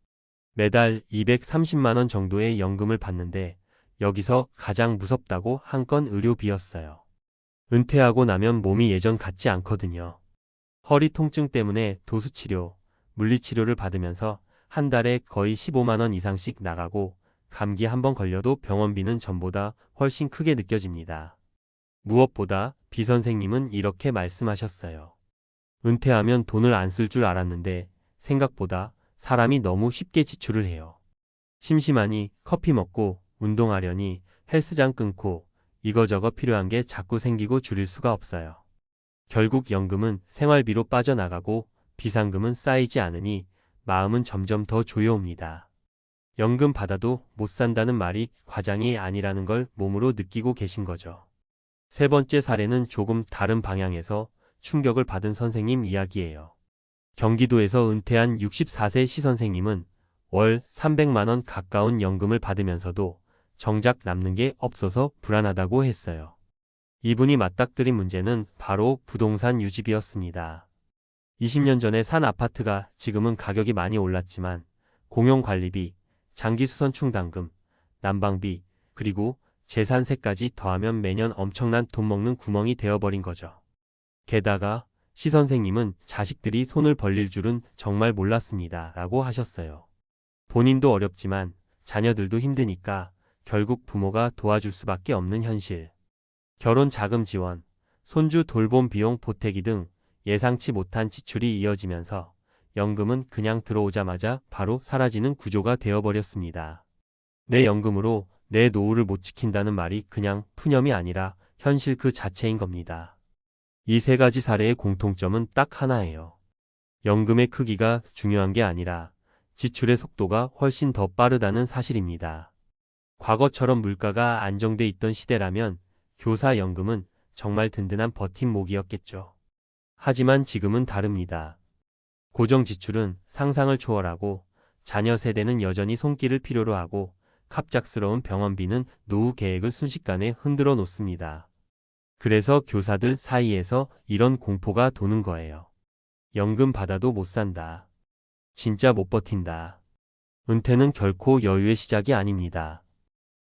매달 230만 원 정도의 연금을 받는데 여기서 가장 무섭다고 한 건 의료비였어요. 은퇴하고 나면 몸이 예전 같지 않거든요. 허리 통증 때문에 도수치료, 물리치료를 받으면서 한 달에 거의 15만 원 이상씩 나가고 감기 한번 걸려도 병원비는 전보다 훨씬 크게 느껴집니다. 무엇보다 비 선생님은 이렇게 말씀하셨어요. 은퇴하면 돈을 안 쓸 줄 알았는데 생각보다 사람이 너무 쉽게 지출을 해요. 심심하니 커피 먹고 운동하려니 헬스장 끊고 이거저거 필요한 게 자꾸 생기고 줄일 수가 없어요. 결국 연금은 생활비로 빠져나가고 비상금은 쌓이지 않으니 마음은 점점 더 조여옵니다. 연금 받아도 못 산다는 말이 과장이 아니라는 걸 몸으로 느끼고 계신 거죠. 세 번째 사례는 조금 다른 방향에서 충격을 받은 선생님 이야기예요. 경기도에서 은퇴한 64세 시 선생님은 월 300만 원 가까운 연금을 받으면서도 정작 남는 게 없어서 불안하다고 했어요. 이분이 맞닥뜨린 문제는 바로 부동산 유지비였습니다. 20년 전에 산 아파트가 지금은 가격이 많이 올랐지만 공용관리비, 장기수선 충당금, 난방비, 그리고 재산세까지 더하면 매년 엄청난 돈 먹는 구멍이 되어버린 거죠. 게다가 시 선생님은 자식들이 손을 벌릴 줄은 정말 몰랐습니다. 라고 하셨어요. 본인도 어렵지만 자녀들도 힘드니까 결국 부모가 도와줄 수밖에 없는 현실. 결혼 자금 지원, 손주 돌봄 비용 보태기 등 예상치 못한 지출이 이어지면서 연금은 그냥 들어오자마자 바로 사라지는 구조가 되어버렸습니다. 내 연금으로 내 노후를 못 지킨다는 말이 그냥 푸념이 아니라 현실 그 자체인 겁니다. 이 세 가지 사례의 공통점은 딱 하나예요. 연금의 크기가 중요한 게 아니라 지출의 속도가 훨씬 더 빠르다는 사실입니다. 과거처럼 물가가 안정돼 있던 시대라면 교사연금은 정말 든든한 버팀목이었겠죠. 하지만 지금은 다릅니다. 고정지출은 상상을 초월하고 자녀 세대는 여전히 손길을 필요로 하고 갑작스러운 병원비는 노후 계획을 순식간에 흔들어 놓습니다. 그래서 교사들 사이에서 이런 공포가 도는 거예요. 연금 받아도 못 산다. 진짜 못 버틴다. 은퇴는 결코 여유의 시작이 아닙니다.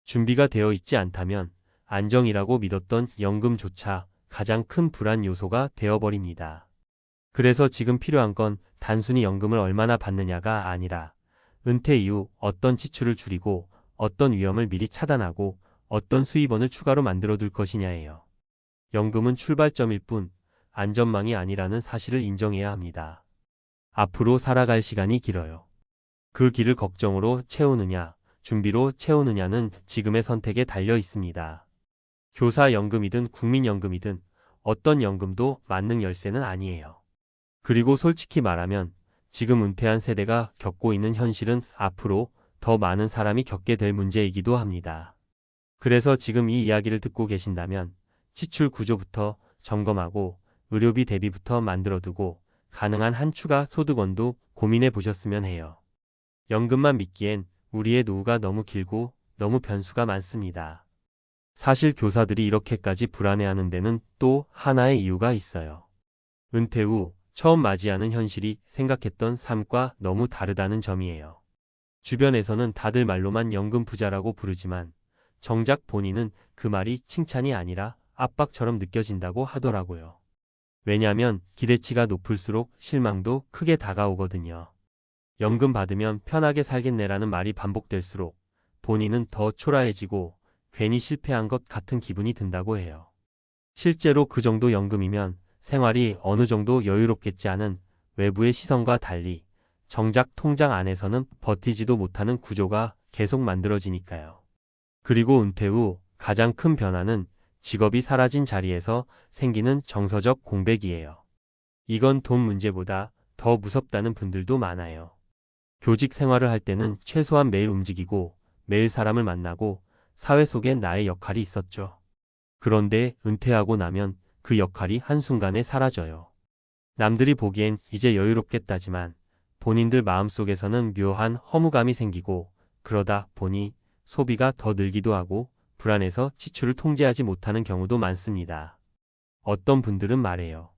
준비가 되어 있지 않다면 안정이라고 믿었던 연금조차 가장 큰 불안 요소가 되어버립니다. 그래서 지금 필요한 건 단순히 연금을 얼마나 받느냐가 아니라 은퇴 이후 어떤 지출을 줄이고 어떤 위험을 미리 차단하고 어떤 수입원을 추가로 만들어둘 것이냐예요. 연금은 출발점일 뿐 안전망이 아니라는 사실을 인정해야 합니다. 앞으로 살아갈 시간이 길어요. 그 길을 걱정으로 채우느냐, 준비로 채우느냐는 지금의 선택에 달려 있습니다. 교사연금이든 국민연금이든 어떤 연금도 만능 열쇠는 아니에요. 그리고 솔직히 말하면 지금 은퇴한 세대가 겪고 있는 현실은 앞으로 더 많은 사람이 겪게 될 문제이기도 합니다. 그래서 지금 이 이야기를 듣고 계신다면 지출 구조부터 점검하고 의료비 대비부터 만들어두고 가능한 한 추가 소득원도 고민해 보셨으면 해요. 연금만 믿기엔 우리의 노후가 너무 길고 너무 변수가 많습니다. 사실 교사들이 이렇게까지 불안해하는 데는 또 하나의 이유가 있어요. 은퇴 후 처음 맞이하는 현실이 생각했던 삶과 너무 다르다는 점이에요. 주변에서는 다들 말로만 연금 부자라고 부르지만 정작 본인은 그 말이 칭찬이 아니라 압박처럼 느껴진다고 하더라고요. 왜냐하면 기대치가 높을수록 실망도 크게 다가오거든요. 연금 받으면 편하게 살겠네라는 말이 반복될수록 본인은 더 초라해지고 괜히 실패한 것 같은 기분이 든다고 해요. 실제로 그 정도 연금이면 생활이 어느 정도 여유롭겠지 하는 외부의 시선과 달리 정작 통장 안에서는 버티지도 못하는 구조가 계속 만들어지니까요. 그리고 은퇴 후 가장 큰 변화는 직업이 사라진 자리에서 생기는 정서적 공백이에요. 이건 돈 문제보다 더 무섭다는 분들도 많아요. 교직 생활을 할 때는 최소한 매일 움직이고 매일 사람을 만나고 사회 속엔 나의 역할이 있었죠. 그런데 은퇴하고 나면 그 역할이 한순간에 사라져요. 남들이 보기엔 이제 여유롭겠다지만 본인들 마음속에서는 묘한 허무감이 생기고 그러다 보니 소비가 더 늘기도 하고 불안해서 지출을 통제하지 못하는 경우도 많습니다. 어떤 분들은 말해요.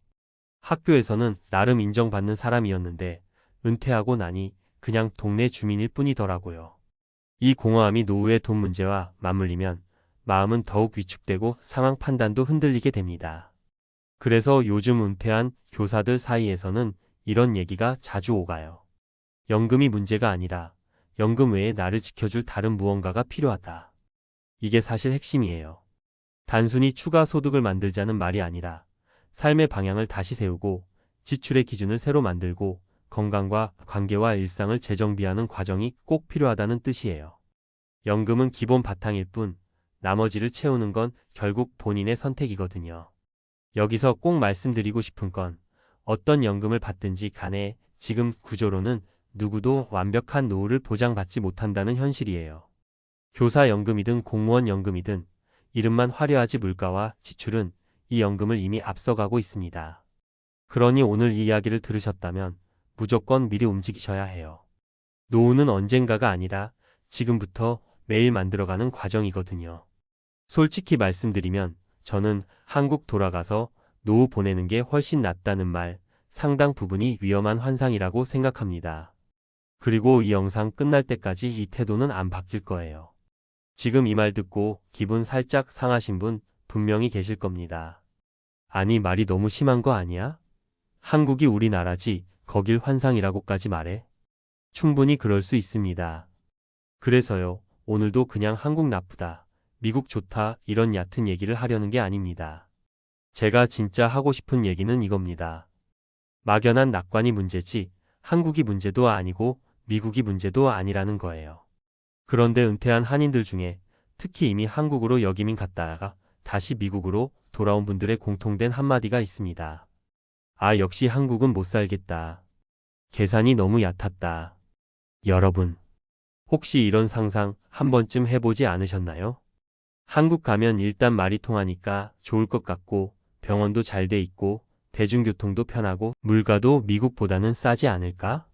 학교에서는 나름 인정받는 사람이었는데 은퇴하고 나니 그냥 동네 주민일 뿐이더라고요. 이 공허함이 노후의 돈 문제와 맞물리면 마음은 더욱 위축되고 상황 판단도 흔들리게 됩니다. 그래서 요즘 은퇴한 교사들 사이에서는 이런 얘기가 자주 오가요. 연금이 문제가 아니라 연금 외에 나를 지켜줄 다른 무언가가 필요하다. 이게 사실 핵심이에요. 단순히 추가 소득을 만들자는 말이 아니라 삶의 방향을 다시 세우고 지출의 기준을 새로 만들고 건강과 관계와 일상을 재정비하는 과정이 꼭 필요하다는 뜻이에요. 연금은 기본 바탕일 뿐 나머지를 채우는 건 결국 본인의 선택이거든요. 여기서 꼭 말씀드리고 싶은 건 어떤 연금을 받든지 간에 지금 구조로는 누구도 완벽한 노후를 보장받지 못한다는 현실이에요. 교사연금이든 공무원연금이든 이름만 화려하지 물가와 지출은 이 연금을 이미 앞서가고 있습니다. 그러니 오늘 이 이야기를 들으셨다면 무조건 미리 움직이셔야 해요. 노후는 언젠가가 아니라 지금부터 매일 만들어가는 과정이거든요. 솔직히 말씀드리면 저는 한국 돌아가서 노후 보내는 게 훨씬 낫다는 말, 상당 부분이 위험한 환상이라고 생각합니다. 그리고 이 영상 끝날 때까지 이 태도는 안 바뀔 거예요. 지금 이 말 듣고 기분 살짝 상하신 분 분명히 계실 겁니다. 아니, 말이 너무 심한 거 아니야? 한국이 우리나라지 거길 환상이라고까지 말해? 충분히 그럴 수 있습니다. 그래서요, 오늘도 그냥 한국 나쁘다, 미국 좋다 이런 얕은 얘기를 하려는 게 아닙니다. 제가 진짜 하고 싶은 얘기는 이겁니다. 막연한 낙관이 문제지 한국이 문제도 아니고 미국이 문제도 아니라는 거예요. 그런데 은퇴한 한인들 중에 특히 이미 한국으로 역이민 갔다가 다시 미국으로 돌아온 분들의 공통된 한마디가 있습니다. 아, 역시 한국은 못 살겠다. 계산이 너무 얕았다. 여러분, 혹시 이런 상상 한 번쯤 해보지 않으셨나요? 한국 가면 일단 말이 통하니까 좋을 것 같고 병원도 잘 돼 있고 대중교통도 편하고 물가도 미국보다는 싸지 않을까?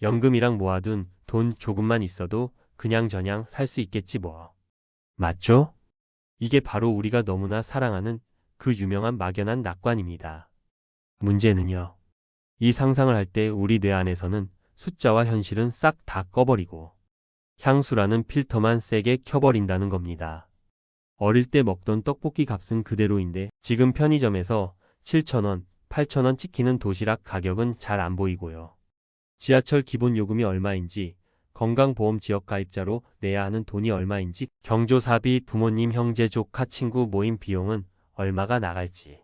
연금이랑 모아둔 돈 조금만 있어도 그냥저냥 살 수 있겠지 뭐. 맞죠? 이게 바로 우리가 너무나 사랑하는 그 유명한 막연한 낙관입니다. 문제는요, 이 상상을 할 때 우리 뇌 안에서는 숫자와 현실은 싹 다 꺼버리고 향수라는 필터만 세게 켜버린다는 겁니다. 어릴 때 먹던 떡볶이 값은 그대로인데 지금 편의점에서 7,000원, 8,000원 찍히는 도시락 가격은 잘 안 보이고요. 지하철 기본 요금이 얼마인지, 건강보험 지역 가입자로 내야 하는 돈이 얼마인지, 경조사비, 부모님, 형제, 조카, 친구 모임 비용은 얼마가 나갈지.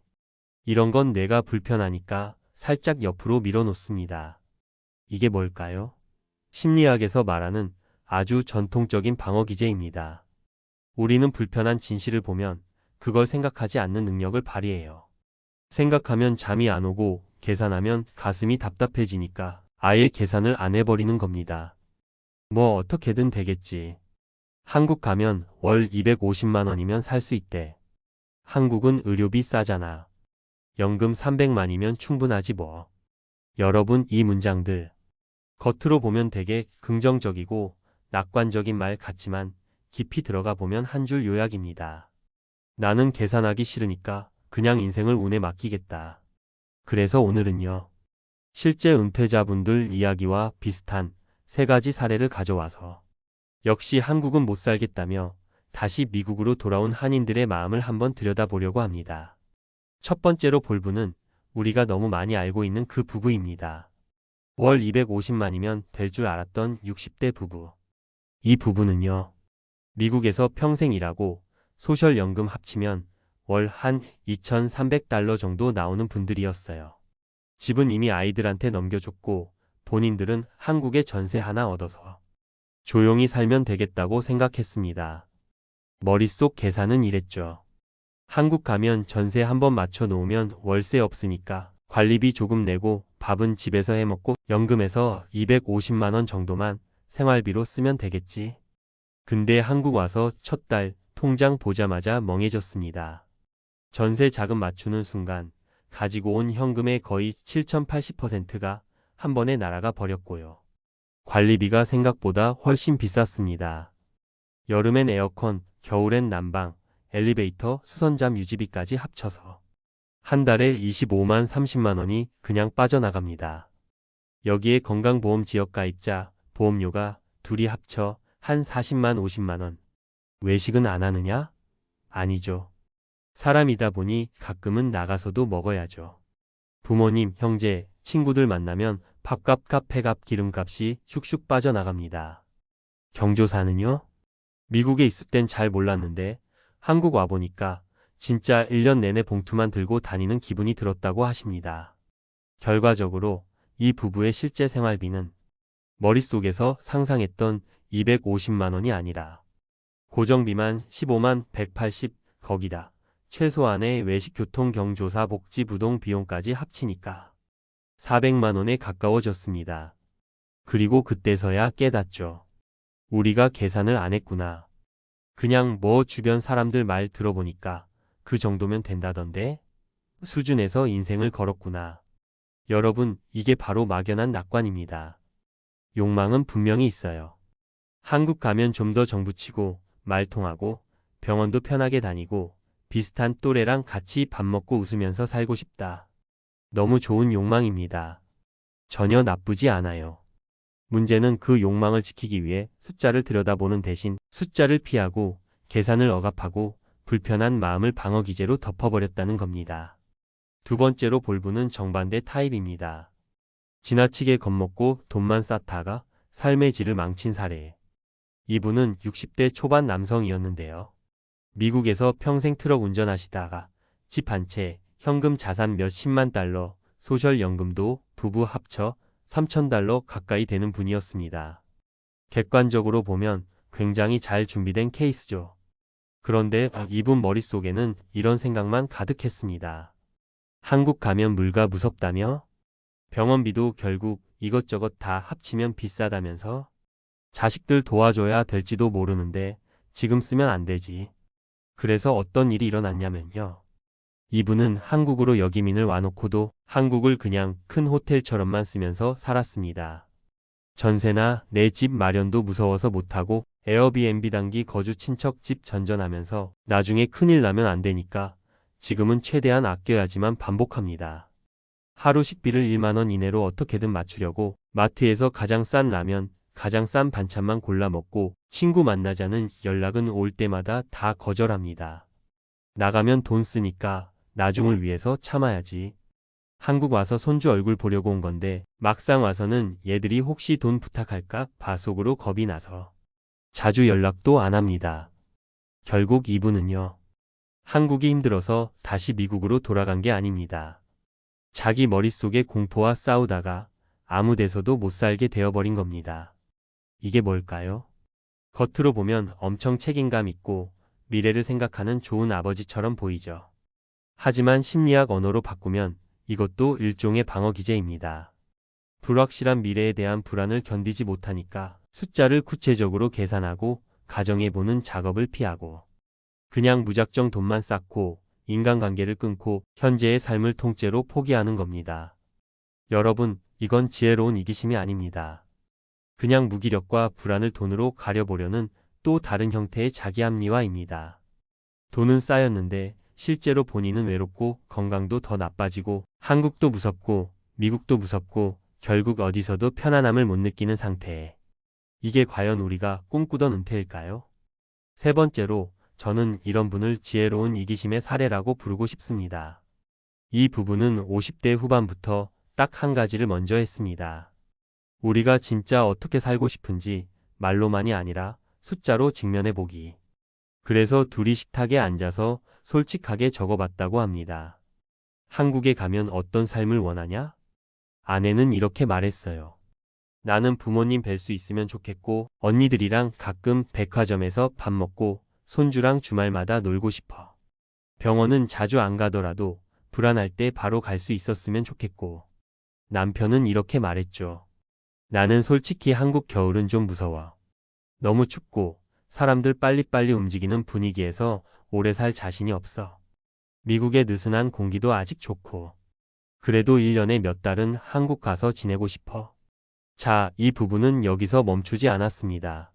이런 건 뇌가 불편하니까 살짝 옆으로 밀어놓습니다. 이게 뭘까요? 심리학에서 말하는 아주 전통적인 방어 기제입니다. 우리는 불편한 진실을 보면 그걸 생각하지 않는 능력을 발휘해요. 생각하면 잠이 안 오고 계산하면 가슴이 답답해지니까 아예 계산을 안 해버리는 겁니다. 뭐 어떻게든 되겠지. 한국 가면 월 250만 원이면 살 수 있대. 한국은 의료비 싸잖아. 연금 300만이면 충분하지 뭐. 여러분, 이 문장들 겉으로 보면 되게 긍정적이고 낙관적인 말 같지만 깊이 들어가 보면 한 줄 요약입니다. 나는 계산하기 싫으니까 그냥 인생을 운에 맡기겠다. 그래서 오늘은요, 실제 은퇴자분들 이야기와 비슷한 세 가지 사례를 가져와서 역시 한국은 못 살겠다며 다시 미국으로 돌아온 한인들의 마음을 한번 들여다보려고 합니다. 첫 번째로 볼 분은 우리가 너무 많이 알고 있는 그 부부입니다. 월 250만이면 될 줄 알았던 60대 부부. 이 부부는요, 미국에서 평생 일하고 소셜연금 합치면 월 한 2,300달러 정도 나오는 분들이었어요. 집은 이미 아이들한테 넘겨줬고 본인들은 한국에 전세 하나 얻어서 조용히 살면 되겠다고 생각했습니다. 머릿속 계산은 이랬죠. 한국 가면 전세 한번 맞춰 놓으면 월세 없으니까 관리비 조금 내고 밥은 집에서 해먹고 연금에서 250만 원 정도만 생활비로 쓰면 되겠지. 근데 한국 와서 첫 달 통장 보자마자 멍해졌습니다. 전세 자금 맞추는 순간 가지고 온 현금의 거의 7,080%가 한 번에 날아가 버렸고요. 관리비가 생각보다 훨씬 비쌌습니다. 여름엔 에어컨, 겨울엔 난방, 엘리베이터, 수선잠 유지비까지 합쳐서 한 달에 25만 30만 원이 그냥 빠져나갑니다. 여기에 건강보험 지역 가입자, 보험료가 둘이 합쳐 한 40만 50만 원. 외식은 안 하느냐? 아니죠. 사람이다 보니 가끔은 나가서도 먹어야죠. 부모님, 형제, 친구들 만나면 밥값, 카페값, 기름값이 슉슉 빠져나갑니다. 경조사는요? 미국에 있을 땐 잘 몰랐는데 한국 와보니까 진짜 1년 내내 봉투만 들고 다니는 기분이 들었다고 하십니다. 결과적으로 이 부부의 실제 생활비는 머릿속에서 상상했던 250만 원이 아니라 고정비만 15만 180, 거기다 최소한의 외식, 교통, 경조사, 복지, 부동 비용까지 합치니까 400만 원에 가까워졌습니다. 그리고 그때서야 깨닫죠. 우리가 계산을 안 했구나. 그냥 뭐 주변 사람들 말 들어보니까 그 정도면 된다던데? 수준에서 인생을 걸었구나. 여러분, 이게 바로 막연한 낙관입니다. 욕망은 분명히 있어요. 한국 가면 좀 더 정부치고 말 통하고 병원도 편하게 다니고 비슷한 또래랑 같이 밥 먹고 웃으면서 살고 싶다. 너무 좋은 욕망입니다. 전혀 나쁘지 않아요. 문제는 그 욕망을 지키기 위해 숫자를 들여다보는 대신 숫자를 피하고 계산을 억압하고 불편한 마음을 방어 기제로 덮어버렸다는 겁니다. 두 번째로 볼부는 정반대 타입입니다. 지나치게 겁먹고 돈만 쌓다가 삶의 질을 망친 사례. 이분은 60대 초반 남성이었는데요. 미국에서 평생 트럭 운전하시다가 집 한 채, 현금 자산 몇십만 달러, 소셜연금도 부부 합쳐 3,000달러 가까이 되는 분이었습니다. 객관적으로 보면 굉장히 잘 준비된 케이스죠. 그런데 이분 머릿속에는 이런 생각만 가득했습니다. 한국 가면 물가 무섭다며? 병원비도 결국 이것저것 다 합치면 비싸다면서? 자식들 도와줘야 될지도 모르는데 지금 쓰면 안 되지. 그래서 어떤 일이 일어났냐면요. 이분은 한국으로 역이민을 와놓고도 한국을 그냥 큰 호텔처럼만 쓰면서 살았습니다. 전세나 내 집 마련도 무서워서 못하고 에어비앤비 단기 거주 친척 집 전전하면서 나중에 큰일 나면 안 되니까 지금은 최대한 아껴야지만 반복합니다. 하루 식비를 1만 원 이내로 어떻게든 맞추려고 마트에서 가장 싼 라면, 가장 싼 반찬만 골라 먹고 친구 만나자는 연락은 올 때마다 다 거절합니다. 나가면 돈 쓰니까 나중을 위해서 참아야지. 한국 와서 손주 얼굴 보려고 온 건데 막상 와서는 얘들이 혹시 돈 부탁할까 봐 속으로 겁이 나서 자주 연락도 안 합니다. 결국 이분은요. 한국이 힘들어서 다시 미국으로 돌아간 게 아닙니다. 자기 머릿속에 공포와 싸우다가 아무 데서도 못 살게 되어버린 겁니다. 이게 뭘까요? 겉으로 보면 엄청 책임감 있고 미래를 생각하는 좋은 아버지처럼 보이죠. 하지만 심리학 언어로 바꾸면 이것도 일종의 방어 기제입니다. 불확실한 미래에 대한 불안을 견디지 못하니까 숫자를 구체적으로 계산하고 가정해보는 작업을 피하고 그냥 무작정 돈만 쌓고 인간관계를 끊고 현재의 삶을 통째로 포기하는 겁니다. 여러분, 이건 지혜로운 이기심이 아닙니다. 그냥 무기력과 불안을 돈으로 가려보려는 또 다른 형태의 자기합리화입니다. 돈은 쌓였는데 실제로 본인은 외롭고 건강도 더 나빠지고 한국도 무섭고 미국도 무섭고 결국 어디서도 편안함을 못 느끼는 상태에 이게 과연 우리가 꿈꾸던 은퇴일까요? 세 번째로 저는 이런 분을 지혜로운 이기심의 사례라고 부르고 싶습니다. 이 부부는 50대 후반부터 딱 한 가지를 먼저 했습니다. 우리가 진짜 어떻게 살고 싶은지 말로만이 아니라 숫자로 직면해 보기. 그래서 둘이 식탁에 앉아서 솔직하게 적어봤다고 합니다. 한국에 가면 어떤 삶을 원하냐? 아내는 이렇게 말했어요. 나는 부모님 뵐 수 있으면 좋겠고 언니들이랑 가끔 백화점에서 밥 먹고 손주랑 주말마다 놀고 싶어. 병원은 자주 안 가더라도 불안할 때 바로 갈 수 있었으면 좋겠고. 남편은 이렇게 말했죠. 나는 솔직히 한국 겨울은 좀 무서워. 너무 춥고 사람들 빨리빨리 움직이는 분위기에서 오래 살 자신이 없어. 미국의 느슨한 공기도 아직 좋고. 그래도 1년에 몇 달은 한국 가서 지내고 싶어. 자, 이 부부는 여기서 멈추지 않았습니다.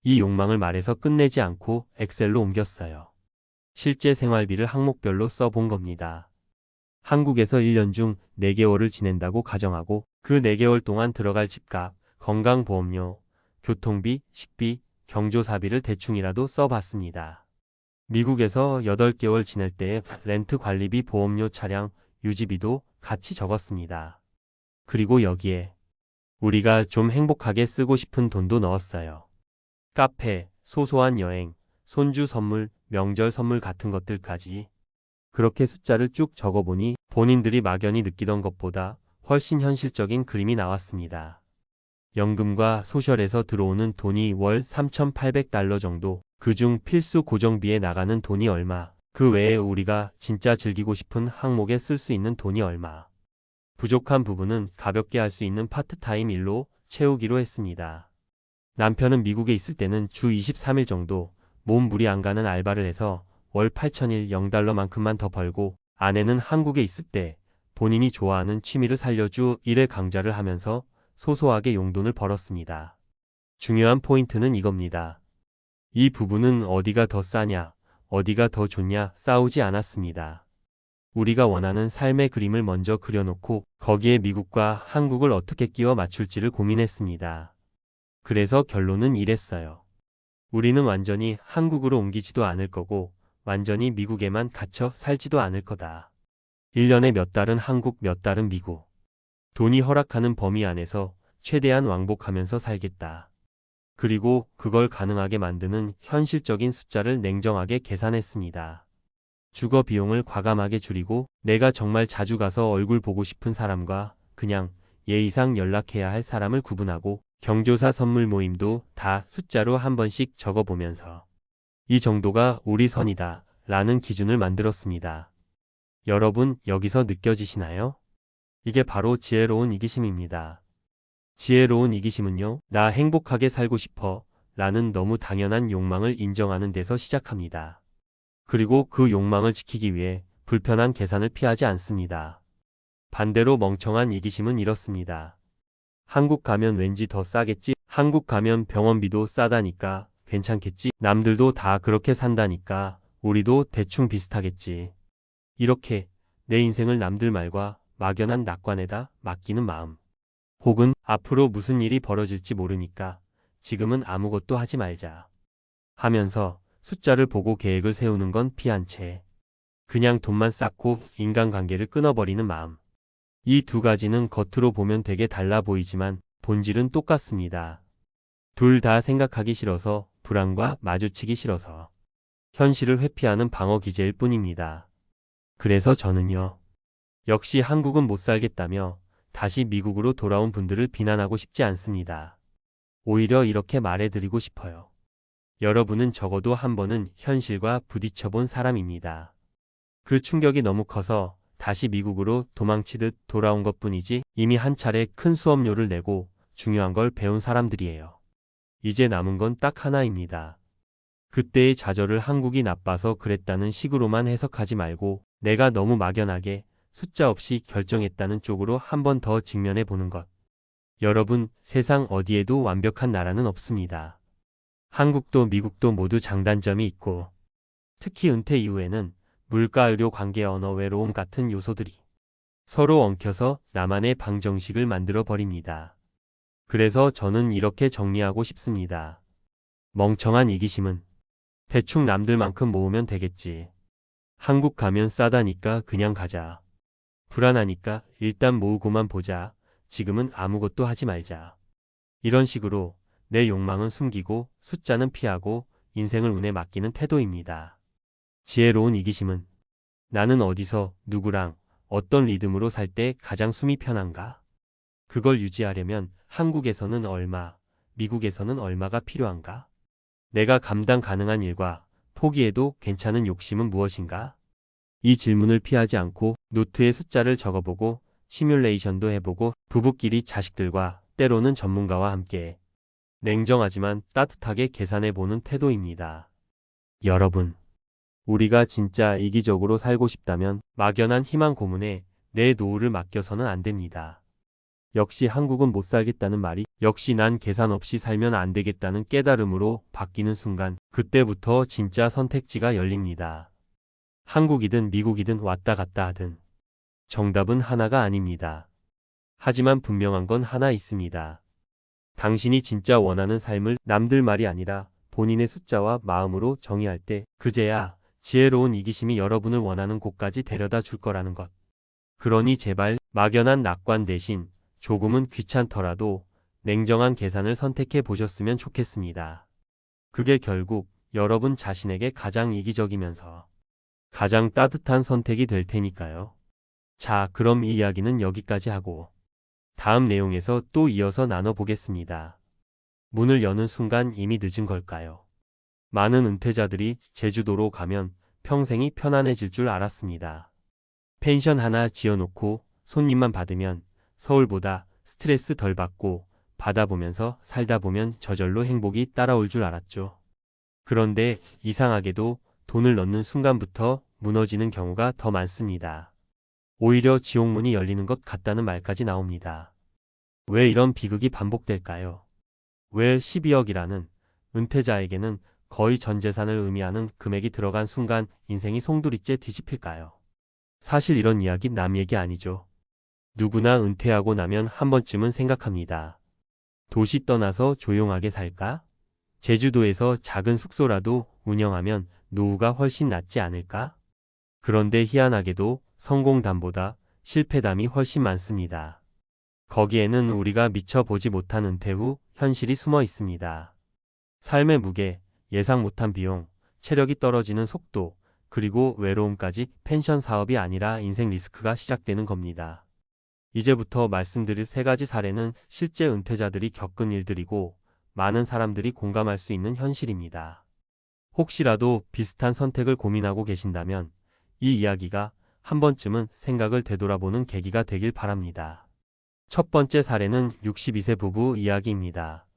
이 욕망을 말해서 끝내지 않고 엑셀로 옮겼어요. 실제 생활비를 항목별로 써본 겁니다. 한국에서 1년 중 4개월을 지낸다고 가정하고 그 4개월 동안 들어갈 집값, 건강보험료, 교통비, 식비, 경조사비를 대충이라도 써봤습니다. 미국에서 8개월 지낼 때의 렌트 관리비, 보험료, 차량, 유지비도 같이 적었습니다. 그리고 여기에 우리가 좀 행복하게 쓰고 싶은 돈도 넣었어요. 카페, 소소한 여행, 손주 선물, 명절 선물 같은 것들까지. 그렇게 숫자를 쭉 적어보니 본인들이 막연히 느끼던 것보다 훨씬 현실적인 그림이 나왔습니다. 연금과 소셜에서 들어오는 돈이 월 3,800달러 정도, 그중 필수 고정비에 나가는 돈이 얼마, 그 외에 우리가 진짜 즐기고 싶은 항목에 쓸 수 있는 돈이 얼마. 부족한 부분은 가볍게 할 수 있는 파트타임 일로 채우기로 했습니다. 남편은 미국에 있을 때는 주 23일 정도 몸 무리 안 가는 알바를 해서 월 8,000일 0달러만큼만 더 벌고 아내는 한국에 있을 때 본인이 좋아하는 취미를 살려 주 1회 강좌를 하면서 소소하게 용돈을 벌었습니다. 중요한 포인트는 이겁니다. 이 부부는 어디가 더 싸냐, 어디가 더 좋냐 싸우지 않았습니다. 우리가 원하는 삶의 그림을 먼저 그려놓고 거기에 미국과 한국을 어떻게 끼워 맞출지를 고민했습니다. 그래서 결론은 이랬어요. 우리는 완전히 한국으로 옮기지도 않을 거고 완전히 미국에만 갇혀 살지도 않을 거다. 1년에 몇 달은 한국, 몇 달은 미국. 돈이 허락하는 범위 안에서 최대한 왕복하면서 살겠다. 그리고 그걸 가능하게 만드는 현실적인 숫자를 냉정하게 계산했습니다. 주거 비용을 과감하게 줄이고 내가 정말 자주 가서 얼굴 보고 싶은 사람과 그냥 예의상 연락해야 할 사람을 구분하고 경조사 선물 모임도 다 숫자로 한 번씩 적어보면서 이 정도가 우리 선이다 라는 기준을 만들었습니다. 여러분 여기서 느껴지시나요? 이게 바로 지혜로운 이기심입니다. 지혜로운 이기심은요, 나 행복하게 살고 싶어 라는 너무 당연한 욕망을 인정하는 데서 시작합니다. 그리고 그 욕망을 지키기 위해 불편한 계산을 피하지 않습니다. 반대로 멍청한 이기심은 이렇습니다. 한국 가면 왠지 더 싸겠지? 한국 가면 병원비도 싸다니까 괜찮겠지? 남들도 다 그렇게 산다니까 우리도 대충 비슷하겠지. 이렇게 내 인생을 남들 말과 막연한 낙관에다 맡기는 마음. 혹은 앞으로 무슨 일이 벌어질지 모르니까 지금은 아무것도 하지 말자 하면서 숫자를 보고 계획을 세우는 건 피한 채 그냥 돈만 쌓고 인간관계를 끊어버리는 마음. 이 두 가지는 겉으로 보면 되게 달라 보이지만 본질은 똑같습니다. 둘 다 생각하기 싫어서 불안과 마주치기 싫어서 현실을 회피하는 방어 기제일 뿐입니다. 그래서 저는요. 역시 한국은 못 살겠다며 다시 미국으로 돌아온 분들을 비난하고 싶지 않습니다. 오히려 이렇게 말해드리고 싶어요. 여러분은 적어도 한 번은 현실과 부딪혀본 사람입니다. 그 충격이 너무 커서 다시 미국으로 도망치듯 돌아온 것뿐이지 이미 한 차례 큰 수업료를 내고 중요한 걸 배운 사람들이에요. 이제 남은 건 딱 하나입니다. 그때의 좌절을 한국이 나빠서 그랬다는 식으로만 해석하지 말고 내가 너무 막연하게 숫자 없이 결정했다는 쪽으로 한 번 더 직면해 보는 것. 여러분, 세상 어디에도 완벽한 나라는 없습니다. 한국도 미국도 모두 장단점이 있고 특히 은퇴 이후에는 물가, 의료, 관계, 언어, 외로움 같은 요소들이 서로 엉켜서 나만의 방정식을 만들어 버립니다. 그래서 저는 이렇게 정리하고 싶습니다. 멍청한 이기심은 대충 남들만큼 모으면 되겠지. 한국 가면 싸다니까 그냥 가자. 불안하니까 일단 모으고만 보자. 지금은 아무것도 하지 말자. 이런 식으로 내 욕망은 숨기고 숫자는 피하고 인생을 운에 맡기는 태도입니다. 지혜로운 이기심은 나는 어디서 누구랑 어떤 리듬으로 살 때 가장 숨이 편한가? 그걸 유지하려면 한국에서는 얼마, 미국에서는 얼마가 필요한가? 내가 감당 가능한 일과 포기해도 괜찮은 욕심은 무엇인가? 이 질문을 피하지 않고 노트에 숫자를 적어보고 시뮬레이션도 해보고 부부끼리 자식들과 때로는 전문가와 함께 냉정하지만 따뜻하게 계산해보는 태도입니다. 여러분, 우리가 진짜 이기적으로 살고 싶다면 막연한 희망 고문에 내 노후를 맡겨서는 안 됩니다. 역시 한국은 못 살겠다는 말이 역시 난 계산 없이 살면 안 되겠다는 깨달음으로 바뀌는 순간 그때부터 진짜 선택지가 열립니다. 한국이든 미국이든 왔다 갔다 하든 정답은 하나가 아닙니다. 하지만 분명한 건 하나 있습니다. 당신이 진짜 원하는 삶을 남들 말이 아니라 본인의 숫자와 마음으로 정의할 때 그제야 지혜로운 이기심이 여러분을 원하는 곳까지 데려다 줄 거라는 것. 그러니 제발 막연한 낙관 대신 조금은 귀찮더라도 냉정한 계산을 선택해 보셨으면 좋겠습니다. 그게 결국 여러분 자신에게 가장 이기적이면서 가장 따뜻한 선택이 될 테니까요. 자, 그럼 이 이야기는 여기까지 하고 다음 내용에서 또 이어서 나눠보겠습니다. 문을 여는 순간 이미 늦은 걸까요? 많은 은퇴자들이 제주도로 가면 평생이 편안해질 줄 알았습니다. 펜션 하나 지어놓고 손님만 받으면 서울보다 스트레스 덜 받고 바다 보면서 살다 보면 저절로 행복이 따라올 줄 알았죠. 그런데 이상하게도 돈을 넣는 순간부터 무너지는 경우가 더 많습니다. 오히려 지옥문이 열리는 것 같다는 말까지 나옵니다. 왜 이런 비극이 반복될까요? 왜 12억이라는 은퇴자에게는 거의 전 재산을 의미하는 금액이 들어간 순간 인생이 송두리째 뒤집힐까요? 사실 이런 이야기 남 얘기 아니죠. 누구나 은퇴하고 나면 한 번쯤은 생각합니다. 도시 떠나서 조용하게 살까? 제주도에서 작은 숙소라도 운영하면 노후가 훨씬 낫지 않을까? 그런데 희한하게도 성공담보다 실패담이 훨씬 많습니다. 거기에는 우리가 미처 보지 못한 은퇴 후 현실이 숨어 있습니다. 삶의 무게, 예상 못한 비용, 체력이 떨어지는 속도, 그리고 외로움까지 펜션 사업이 아니라 인생 리스크가 시작되는 겁니다. 이제부터 말씀드릴 세 가지 사례는 실제 은퇴자들이 겪은 일들이고 많은 사람들이 공감할 수 있는 현실입니다. 혹시라도 비슷한 선택을 고민하고 계신다면 이 이야기가 한 번쯤은 생각을 되돌아보는 계기가 되길 바랍니다. 첫 번째 사례는 62세 부부 이야기입니다.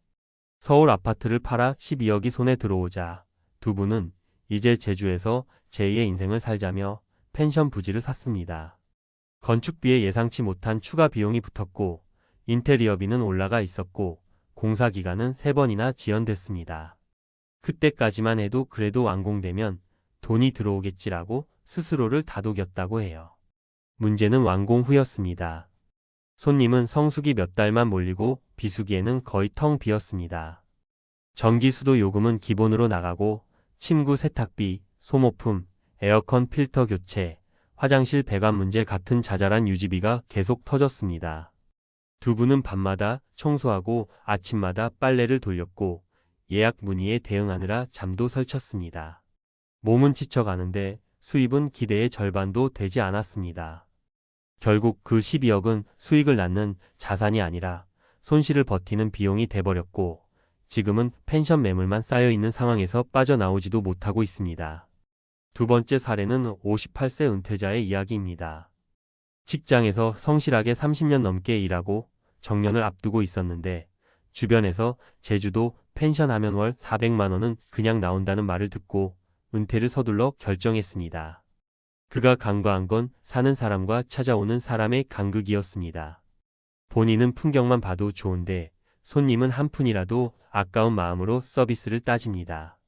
서울 아파트를 팔아 12억이 손에 들어오자 두 분은 이제 제주에서 제2의 인생을 살자며 펜션 부지를 샀습니다. 건축비에 예상치 못한 추가 비용이 붙었고 인테리어비는 올라가 있었고 공사 기간은 3번이나 지연됐습니다. 그때까지만 해도 그래도 완공되면 돈이 들어오겠지라고 스스로를 다독였다고 해요. 문제는 완공 후였습니다. 손님은 성수기 몇 달만 몰리고 비수기에는 거의 텅 비었습니다. 전기수도 요금은 기본으로 나가고 침구 세탁비, 소모품, 에어컨 필터 교체, 화장실 배관 문제 같은 자잘한 유지비가 계속 터졌습니다. 두 분은 밤마다 청소하고 아침마다 빨래를 돌렸고 예약 문의에 대응하느라 잠도 설쳤습니다. 몸은 지쳐가는데 수입은 기대의 절반도 되지 않았습니다. 결국 그 12억은 수익을 낳는 자산이 아니라 손실을 버티는 비용이 돼버렸고 지금은 펜션 매물만 쌓여있는 상황에서 빠져나오지도 못하고 있습니다. 두 번째 사례는 58세 은퇴자의 이야기입니다. 직장에서 성실하게 30년 넘게 일하고 정년을 앞두고 있었는데 주변에서 제주도 펜션 하면 월 400만 원은 그냥 나온다는 말을 듣고 은퇴를 서둘러 결정했습니다. 그가 간과한 건 사는 사람과 찾아오는 사람의 간극이었습니다. 본인은 풍경만 봐도 좋은데 손님은 한 푼이라도 아까운 마음으로 서비스를 따집니다.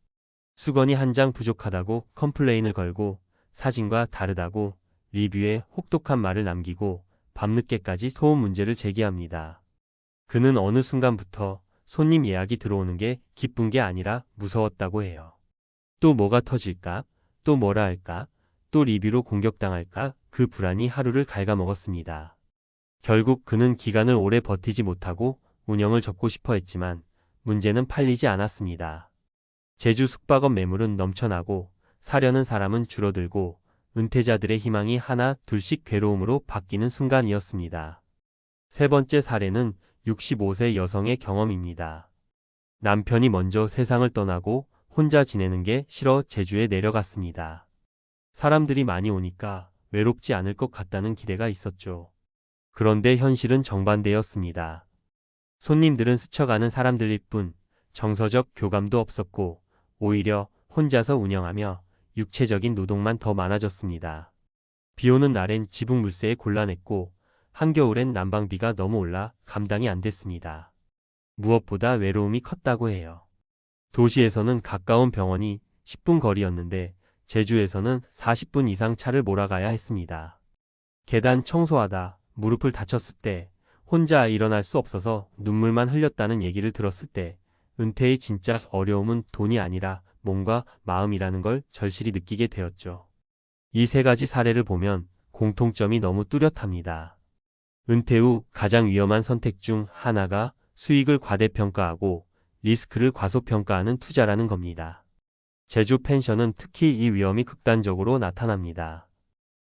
수건이 한 장 부족하다고 컴플레인을 걸고 사진과 다르다고 리뷰에 혹독한 말을 남기고 밤늦게까지 소음 문제를 제기합니다. 그는 어느 순간부터 손님 예약이 들어오는 게 기쁜 게 아니라 무서웠다고 해요. 또 뭐가 터질까? 또 뭐라 할까? 또 리뷰로 공격당할까? 그 불안이 하루를 갉아먹었습니다. 결국 그는 기간을 오래 버티지 못하고 운영을 접고 싶어 했지만 문제는 팔리지 않았습니다. 제주 숙박업 매물은 넘쳐나고 사려는 사람은 줄어들고 은퇴자들의 희망이 하나 둘씩 괴로움으로 바뀌는 순간이었습니다. 세 번째 사례는 65세 여성의 경험입니다. 남편이 먼저 세상을 떠나고 혼자 지내는 게 싫어 제주에 내려갔습니다. 사람들이 많이 오니까 외롭지 않을 것 같다는 기대가 있었죠. 그런데 현실은 정반대였습니다. 손님들은 스쳐가는 사람들일 뿐 정서적 교감도 없었고 오히려 혼자서 운영하며 육체적인 노동만 더 많아졌습니다. 비오는 날엔 지붕 물세에 곤란했고 한겨울엔 난방비가 너무 올라 감당이 안 됐습니다. 무엇보다 외로움이 컸다고 해요. 도시에서는 가까운 병원이 10분 거리였는데 제주에서는 40분 이상 차를 몰아가야 했습니다. 계단 청소하다 무릎을 다쳤을 때 혼자 일어날 수 없어서 눈물만 흘렸다는 얘기를 들었을 때 은퇴의 진짜 어려움은 돈이 아니라 몸과 마음이라는 걸 절실히 느끼게 되었죠. 이 세 가지 사례를 보면 공통점이 너무 뚜렷합니다. 은퇴 후 가장 위험한 선택 중 하나가 수익을 과대평가하고 리스크를 과소평가하는 투자라는 겁니다. 제주 펜션은 특히 이 위험이 극단적으로 나타납니다.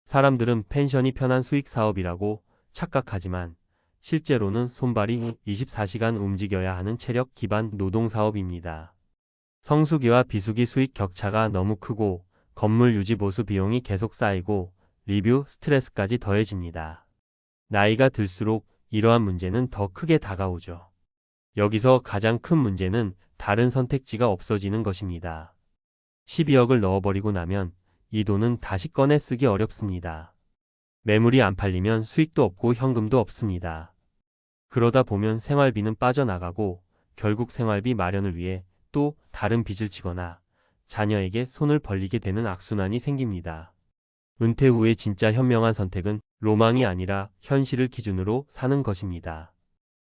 사람들은 펜션이 편한 수익 사업이라고 착각하지만 실제로는 손발이 24시간 움직여야 하는 체력 기반 노동 사업입니다. 성수기와 비수기 수익 격차가 너무 크고 건물 유지 보수 비용이 계속 쌓이고 리뷰 스트레스까지 더해집니다. 나이가 들수록 이러한 문제는 더 크게 다가오죠. 여기서 가장 큰 문제는 다른 선택지가 없어지는 것입니다. 12억을 넣어버리고 나면 이 돈은 다시 꺼내 쓰기 어렵습니다. 매물이 안 팔리면 수익도 없고 현금도 없습니다. 그러다 보면 생활비는 빠져나가고 결국 생활비 마련을 위해 또 다른 빚을 지거나 자녀에게 손을 벌리게 되는 악순환이 생깁니다. 은퇴 후의 진짜 현명한 선택은 로망이 아니라 현실을 기준으로 사는 것입니다.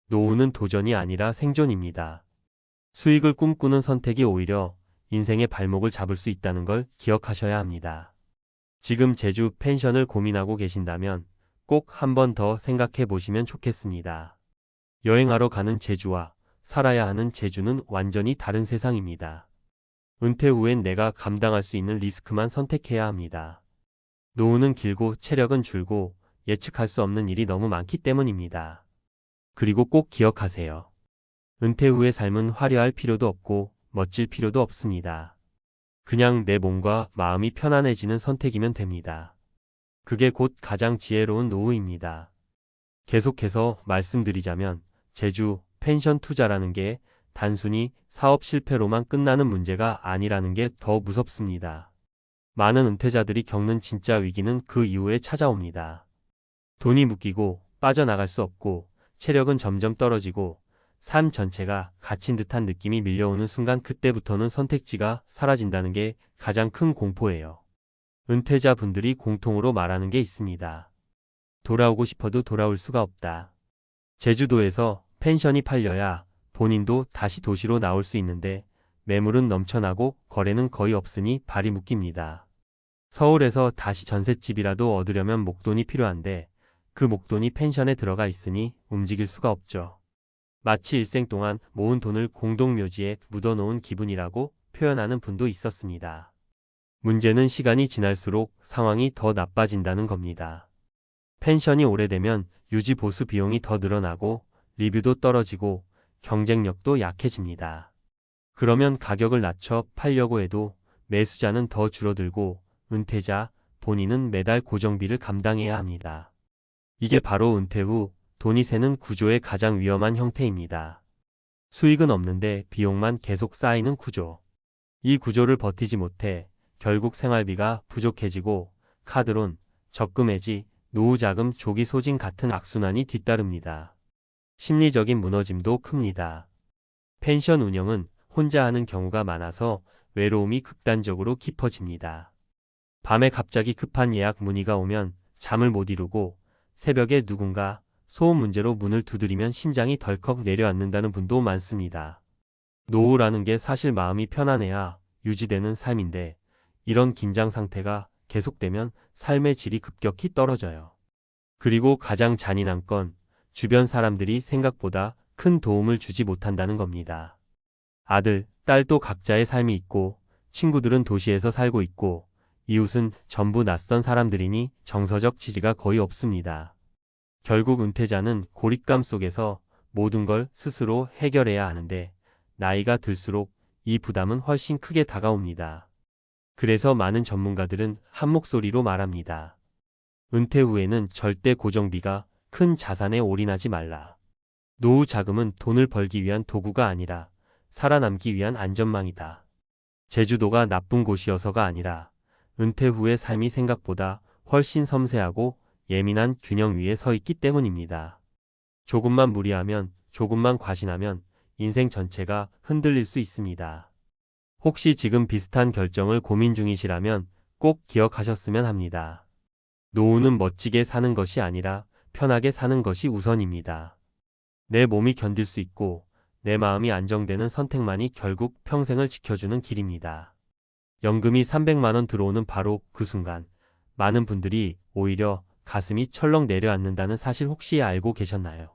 노후는 도전이 아니라 생존입니다. 수익을 꿈꾸는 선택이 오히려 인생의 발목을 잡을 수 있다는 걸 기억하셔야 합니다. 지금 제주 펜션을 고민하고 계신다면 꼭 한 번 더 생각해 보시면 좋겠습니다. 여행하러 가는 제주와 살아야 하는 제주는 완전히 다른 세상입니다. 은퇴 후엔 내가 감당할 수 있는 리스크만 선택해야 합니다. 노후는 길고 체력은 줄고 예측할 수 없는 일이 너무 많기 때문입니다. 그리고 꼭 기억하세요. 은퇴 후의 삶은 화려할 필요도 없고 멋질 필요도 없습니다. 그냥 내 몸과 마음이 편안해지는 선택이면 됩니다. 그게 곧 가장 지혜로운 노후입니다. 계속해서 말씀드리자면 제주 펜션 투자라는 게 단순히 사업 실패로만 끝나는 문제가 아니라는 게 더 무섭습니다. 많은 은퇴자들이 겪는 진짜 위기는 그 이후에 찾아옵니다. 돈이 묶이고 빠져나갈 수 없고 체력은 점점 떨어지고 삶 전체가 갇힌 듯한 느낌이 밀려오는 순간, 그때부터는 선택지가 사라진다는 게 가장 큰 공포예요. 은퇴자 분들이 공통으로 말하는 게 있습니다. 돌아오고 싶어도 돌아올 수가 없다. 제주도에서 펜션이 팔려야 본인도 다시 도시로 나올 수 있는데 매물은 넘쳐나고 거래는 거의 없으니 발이 묶입니다. 서울에서 다시 전셋집이라도 얻으려면 목돈이 필요한데 그 목돈이 펜션에 들어가 있으니 움직일 수가 없죠. 마치 일생 동안 모은 돈을 공동묘지에 묻어놓은 기분이라고 표현하는 분도 있었습니다. 문제는 시간이 지날수록 상황이 더 나빠진다는 겁니다. 펜션이 오래되면 유지 보수 비용이 더 늘어나고 리뷰도 떨어지고 경쟁력도 약해집니다. 그러면 가격을 낮춰 팔려고 해도 매수자는 더 줄어들고 은퇴자 본인은 매달 고정비를 감당해야 합니다. 이게 바로 은퇴 후 돈이 새는 구조의 가장 위험한 형태입니다. 수익은 없는데 비용만 계속 쌓이는 구조. 이 구조를 버티지 못해 결국 생활비가 부족해지고 카드론, 적금 해지, 노후 자금 조기 소진 같은 악순환이 뒤따릅니다. 심리적인 무너짐도 큽니다. 펜션 운영은 혼자 하는 경우가 많아서 외로움이 극단적으로 깊어집니다. 밤에 갑자기 급한 예약 문의가 오면 잠을 못 이루고 새벽에 누군가 소음 문제로 문을 두드리면 심장이 덜컥 내려앉는다는 분도 많습니다. 노후라는 게 사실 마음이 편안해야 유지되는 삶인데 이런 긴장 상태가 계속되면 삶의 질이 급격히 떨어져요. 그리고 가장 잔인한 건 주변 사람들이 생각보다 큰 도움을 주지 못한다는 겁니다. 아들, 딸도 각자의 삶이 있고 친구들은 도시에서 살고 있고 이웃은 전부 낯선 사람들이니 정서적 지지가 거의 없습니다. 결국 은퇴자는 고립감 속에서 모든 걸 스스로 해결해야 하는데 나이가 들수록 이 부담은 훨씬 크게 다가옵니다. 그래서 많은 전문가들은 한 목소리로 말합니다. 은퇴 후에는 절대 고정비가 큰 자산에 올인하지 말라. 노후 자금은 돈을 벌기 위한 도구가 아니라 살아남기 위한 안전망이다. 제주도가 나쁜 곳이어서가 아니라 은퇴 후의 삶이 생각보다 훨씬 섬세하고 예민한 균형 위에 서 있기 때문입니다. 조금만 무리하면, 조금만 과신하면 인생 전체가 흔들릴 수 있습니다. 혹시 지금 비슷한 결정을 고민 중이시라면 꼭 기억하셨으면 합니다. 노후는 멋지게 사는 것이 아니라 편하게 사는 것이 우선입니다. 내 몸이 견딜 수 있고 내 마음이 안정되는 선택만이 결국 평생을 지켜주는 길입니다. 연금이 300만 원 들어오는 바로 그 순간 많은 분들이 오히려 가슴이 철렁 내려앉는다는 사실 혹시 알고 계셨나요?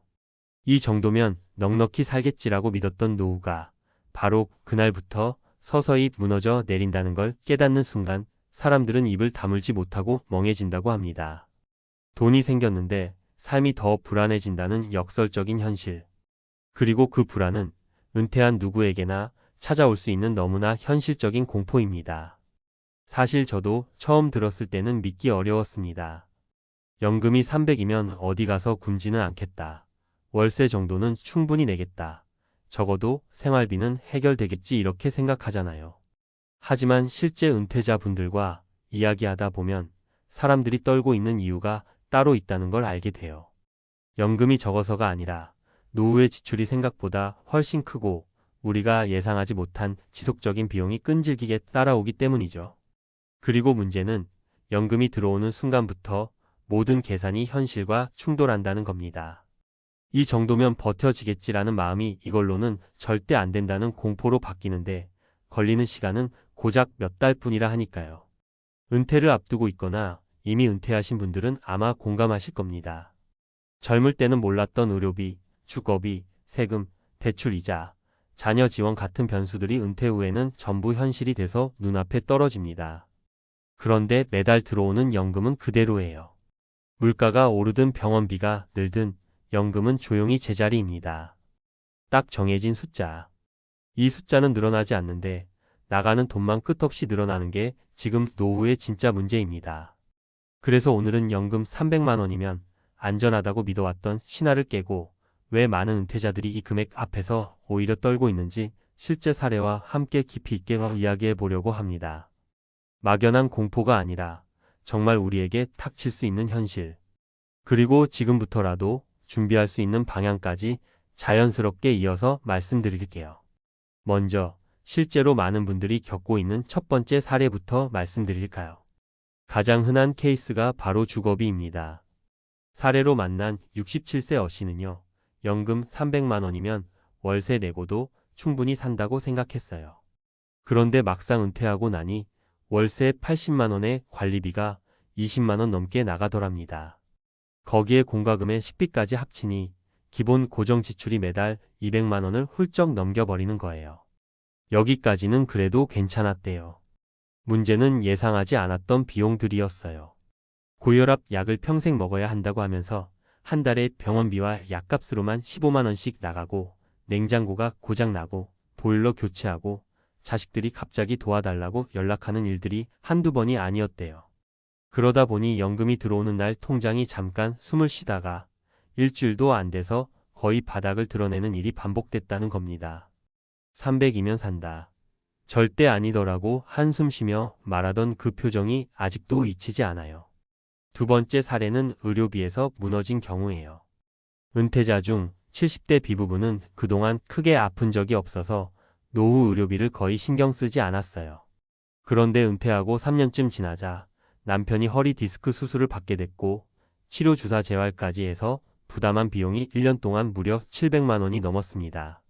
이 정도면 넉넉히 살겠지라고 믿었던 노후가 바로 그날부터 서서히 무너져 내린다는 걸 깨닫는 순간 사람들은 입을 다물지 못하고 멍해진다고 합니다. 돈이 생겼는데 삶이 더 불안해진다는 역설적인 현실. 그리고 그 불안은 은퇴한 누구에게나 찾아올 수 있는 너무나 현실적인 공포입니다. 사실 저도 처음 들었을 때는 믿기 어려웠습니다. 연금이 300이면 어디 가서 굶지는 않겠다. 월세 정도는 충분히 내겠다. 적어도 생활비는 해결되겠지 이렇게 생각하잖아요. 하지만 실제 은퇴자분들과 이야기하다 보면 사람들이 떨고 있는 이유가 따로 있다는 걸 알게 돼요. 연금이 적어서가 아니라 노후의 지출이 생각보다 훨씬 크고 우리가 예상하지 못한 지속적인 비용이 끈질기게 따라오기 때문이죠. 그리고 문제는 연금이 들어오는 순간부터 모든 계산이 현실과 충돌한다는 겁니다. 이 정도면 버텨지겠지라는 마음이 이걸로는 절대 안 된다는 공포로 바뀌는데 걸리는 시간은 고작 몇 달뿐이라 하니까요. 은퇴를 앞두고 있거나 이미 은퇴하신 분들은 아마 공감하실 겁니다. 젊을 때는 몰랐던 의료비, 주거비, 세금, 대출이자, 자녀 지원 같은 변수들이 은퇴 후에는 전부 현실이 돼서 눈앞에 떨어집니다. 그런데 매달 들어오는 연금은 그대로예요. 물가가 오르든 병원비가 늘든 연금은 조용히 제자리입니다. 딱 정해진 숫자. 이 숫자는 늘어나지 않는데 나가는 돈만 끝없이 늘어나는 게 지금 노후의 진짜 문제입니다. 그래서 오늘은 연금 300만 원이면 안전하다고 믿어왔던 신화를 깨고 왜 많은 은퇴자들이 이 금액 앞에서 오히려 떨고 있는지 실제 사례와 함께 깊이 있게 이야기해 보려고 합니다. 막연한 공포가 아니라 정말 우리에게 닥칠 수 있는 현실. 그리고 지금부터라도 준비할 수 있는 방향까지 자연스럽게 이어서 말씀드릴게요. 먼저 실제로 많은 분들이 겪고 있는 첫 번째 사례부터 말씀드릴까요? 가장 흔한 케이스가 바로 주거비입니다. 사례로 만난 67세 어씨는요. 연금 300만 원이면 월세 내고도 충분히 산다고 생각했어요. 그런데 막상 은퇴하고 나니 월세 80만 원의 관리비가 20만 원 넘게 나가더랍니다. 거기에 공과금의 식비까지 합치니 기본 고정 지출이 매달 200만 원을 훌쩍 넘겨버리는 거예요. 여기까지는 그래도 괜찮았대요. 문제는 예상하지 않았던 비용들이었어요. 고혈압 약을 평생 먹어야 한다고 하면서 한 달에 병원비와 약값으로만 15만 원씩 나가고 냉장고가 고장나고 보일러 교체하고 자식들이 갑자기 도와달라고 연락하는 일들이 한두 번이 아니었대요. 그러다 보니 연금이 들어오는 날 통장이 잠깐 숨을 쉬다가 일주일도 안 돼서 거의 바닥을 드러내는 일이 반복됐다는 겁니다. 300이면 산다. 절대 아니더라고 한숨 쉬며 말하던 그 표정이 아직도 잊히지 않아요. 두 번째 사례는 의료비에서 무너진 경우예요. 은퇴자 중 70대 비부부는 그동안 크게 아픈 적이 없어서 노후 의료비를 거의 신경 쓰지 않았어요. 그런데 은퇴하고 3년쯤 지나자 남편이 허리 디스크 수술을 받게 됐고 치료 주사 재활까지 해서 부담한 비용이 1년 동안 무려 700만 원이 넘었습니다.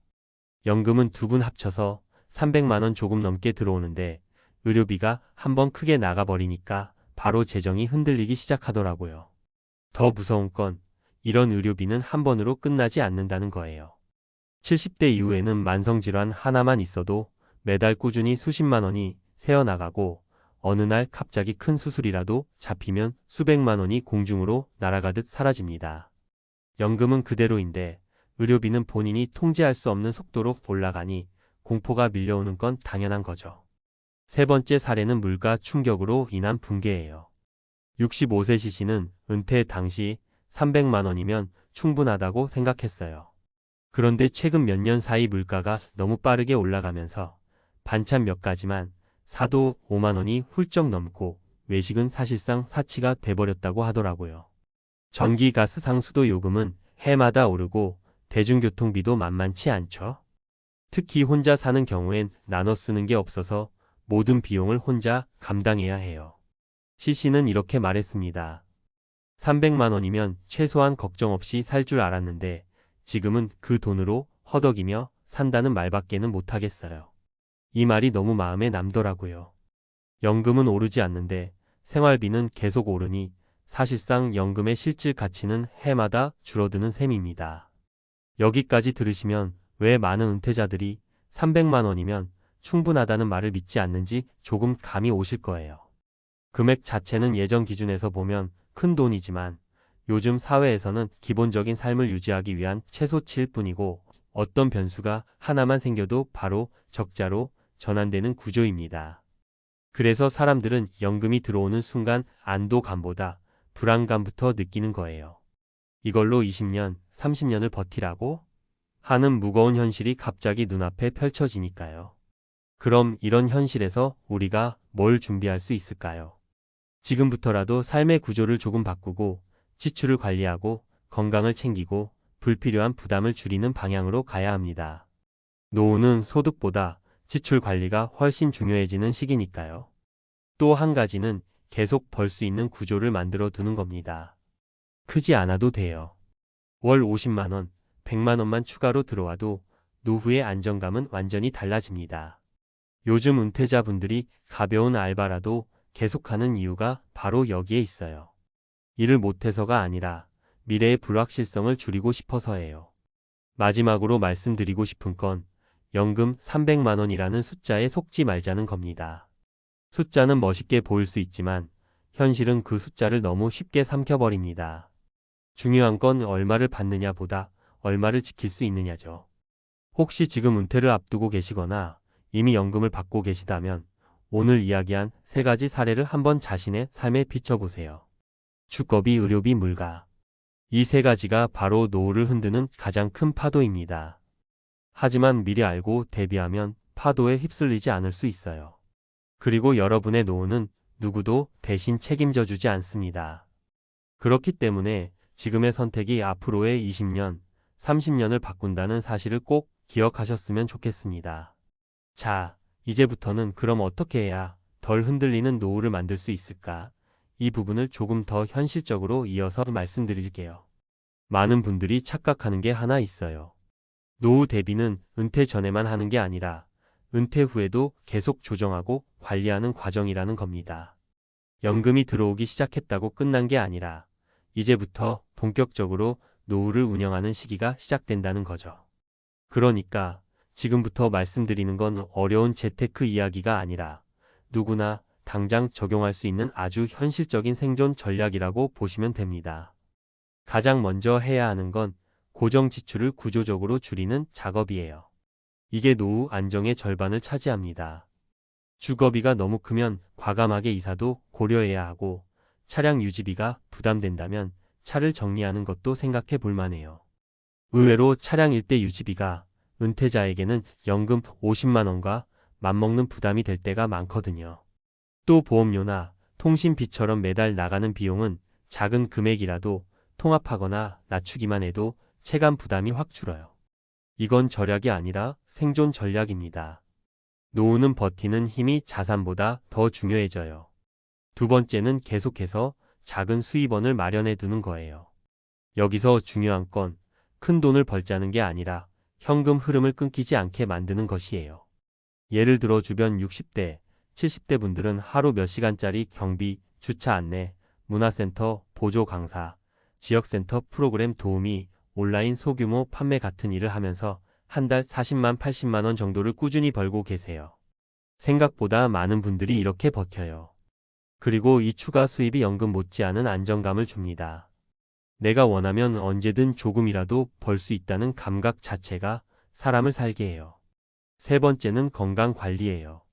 연금은 두 분 합쳐서 300만 원 조금 넘게 들어오는데 의료비가 한번 크게 나가버리니까 바로 재정이 흔들리기 시작하더라고요. 더 무서운 건 이런 의료비는 한 번으로 끝나지 않는다는 거예요. 70대 이후에는 만성질환 하나만 있어도 매달 꾸준히 수십만 원이 새어나가고 어느 날 갑자기 큰 수술이라도 잡히면 수백만 원이 공중으로 날아가듯 사라집니다. 연금은 그대로인데 의료비는 본인이 통제할 수 없는 속도로 올라가니 공포가 밀려오는 건 당연한 거죠. 세 번째 사례는 물가 충격으로 인한 붕괴예요. 65세 C씨는 은퇴 당시 300만 원이면 충분하다고 생각했어요. 그런데 최근 몇 년 사이 물가가 너무 빠르게 올라가면서 반찬 몇 가지만 사도 5만 원이 훌쩍 넘고 외식은 사실상 사치가 돼버렸다고 하더라고요. 전기, 가스, 상수도 요금은 해마다 오르고 대중교통비도 만만치 않죠. 특히 혼자 사는 경우엔 나눠 쓰는 게 없어서 모든 비용을 혼자 감당해야 해요. C씨는 이렇게 말했습니다. 300만 원이면 최소한 걱정 없이 살 줄 알았는데 지금은 그 돈으로 허덕이며 산다는 말밖에는 못하겠어요. 이 말이 너무 마음에 남더라고요. 연금은 오르지 않는데 생활비는 계속 오르니 사실상 연금의 실질 가치는 해마다 줄어드는 셈입니다. 여기까지 들으시면 왜 많은 은퇴자들이 300만 원이면 충분하다는 말을 믿지 않는지 조금 감이 오실 거예요. 금액 자체는 예전 기준에서 보면 큰 돈이지만 요즘 사회에서는 기본적인 삶을 유지하기 위한 최소치일 뿐이고 어떤 변수가 하나만 생겨도 바로 적자로 전환되는 구조입니다. 그래서 사람들은 연금이 들어오는 순간 안도감보다 불안감부터 느끼는 거예요. 이걸로 20년, 30년을 버티라고 하는 무거운 현실이 갑자기 눈앞에 펼쳐지니까요. 그럼 이런 현실에서 우리가 뭘 준비할 수 있을까요? 지금부터라도 삶의 구조를 조금 바꾸고 지출을 관리하고 건강을 챙기고 불필요한 부담을 줄이는 방향으로 가야 합니다. 노후는 소득보다 지출 관리가 훨씬 중요해지는 시기니까요. 또 한 가지는 계속 벌 수 있는 구조를 만들어 두는 겁니다. 크지 않아도 돼요. 월 50만 원, 100만 원만 추가로 들어와도 노후의 안정감은 완전히 달라집니다. 요즘 은퇴자분들이 가벼운 알바라도 계속하는 이유가 바로 여기에 있어요. 일을 못해서가 아니라 미래의 불확실성을 줄이고 싶어서예요. 마지막으로 말씀드리고 싶은 건 연금 300만 원이라는 숫자에 속지 말자는 겁니다. 숫자는 멋있게 보일 수 있지만 현실은 그 숫자를 너무 쉽게 삼켜버립니다. 중요한 건 얼마를 받느냐 보다 얼마를 지킬 수 있느냐죠. 혹시 지금 은퇴를 앞두고 계시거나 이미 연금을 받고 계시다면 오늘 이야기한 세 가지 사례를 한번 자신의 삶에 비춰보세요. 주거비, 의료비, 물가. 이 세 가지가 바로 노후를 흔드는 가장 큰 파도입니다. 하지만 미리 알고 대비하면 파도에 휩쓸리지 않을 수 있어요. 그리고 여러분의 노후는 누구도 대신 책임져 주지 않습니다. 그렇기 때문에 지금의 선택이 앞으로의 20년, 30년을 바꾼다는 사실을 꼭 기억하셨으면 좋겠습니다. 자, 이제부터는 그럼 어떻게 해야 덜 흔들리는 노후를 만들 수 있을까? 이 부분을 조금 더 현실적으로 이어서 말씀드릴게요. 많은 분들이 착각하는 게 하나 있어요. 노후 대비는 은퇴 전에만 하는 게 아니라 은퇴 후에도 계속 조정하고 관리하는 과정이라는 겁니다. 연금이 들어오기 시작했다고 끝난 게 아니라 이제부터 본격적으로 노후를 운영하는 시기가 시작된다는 거죠. 그러니까 지금부터 말씀드리는 건 어려운 재테크 이야기가 아니라 누구나 당장 적용할 수 있는 아주 현실적인 생존 전략이라고 보시면 됩니다. 가장 먼저 해야 하는 건 고정 지출을 구조적으로 줄이는 작업이에요. 이게 노후 안정의 절반을 차지합니다. 주거비가 너무 크면 과감하게 이사도 고려해야 하고 차량 유지비가 부담된다면 차를 정리하는 것도 생각해 볼 만해요. 의외로 차량 일대 유지비가 은퇴자에게는 연금 50만 원과 맞먹는 부담이 될 때가 많거든요. 또 보험료나 통신비처럼 매달 나가는 비용은 작은 금액이라도 통합하거나 낮추기만 해도 체감 부담이 확 줄어요. 이건 절약이 아니라 생존 전략입니다. 노후는 버티는 힘이 자산보다 더 중요해져요. 두 번째는 계속해서 작은 수입원을 마련해 두는 거예요. 여기서 중요한 건 큰 돈을 벌자는 게 아니라 현금 흐름을 끊기지 않게 만드는 것이에요. 예를 들어 주변 60대, 70대 분들은 하루 몇 시간짜리 경비, 주차 안내, 문화센터, 보조 강사, 지역센터 프로그램 도우미, 온라인 소규모 판매 같은 일을 하면서 한 달 40만, 80만 원 정도를 꾸준히 벌고 계세요. 생각보다 많은 분들이 이렇게 버텨요. 그리고 이 추가 수입이 연금 못지않은 안정감을 줍니다. 내가 원하면 언제든 조금이라도 벌 수 있다는 감각 자체가 사람을 살게 해요. 세 번째는 건강 관리예요.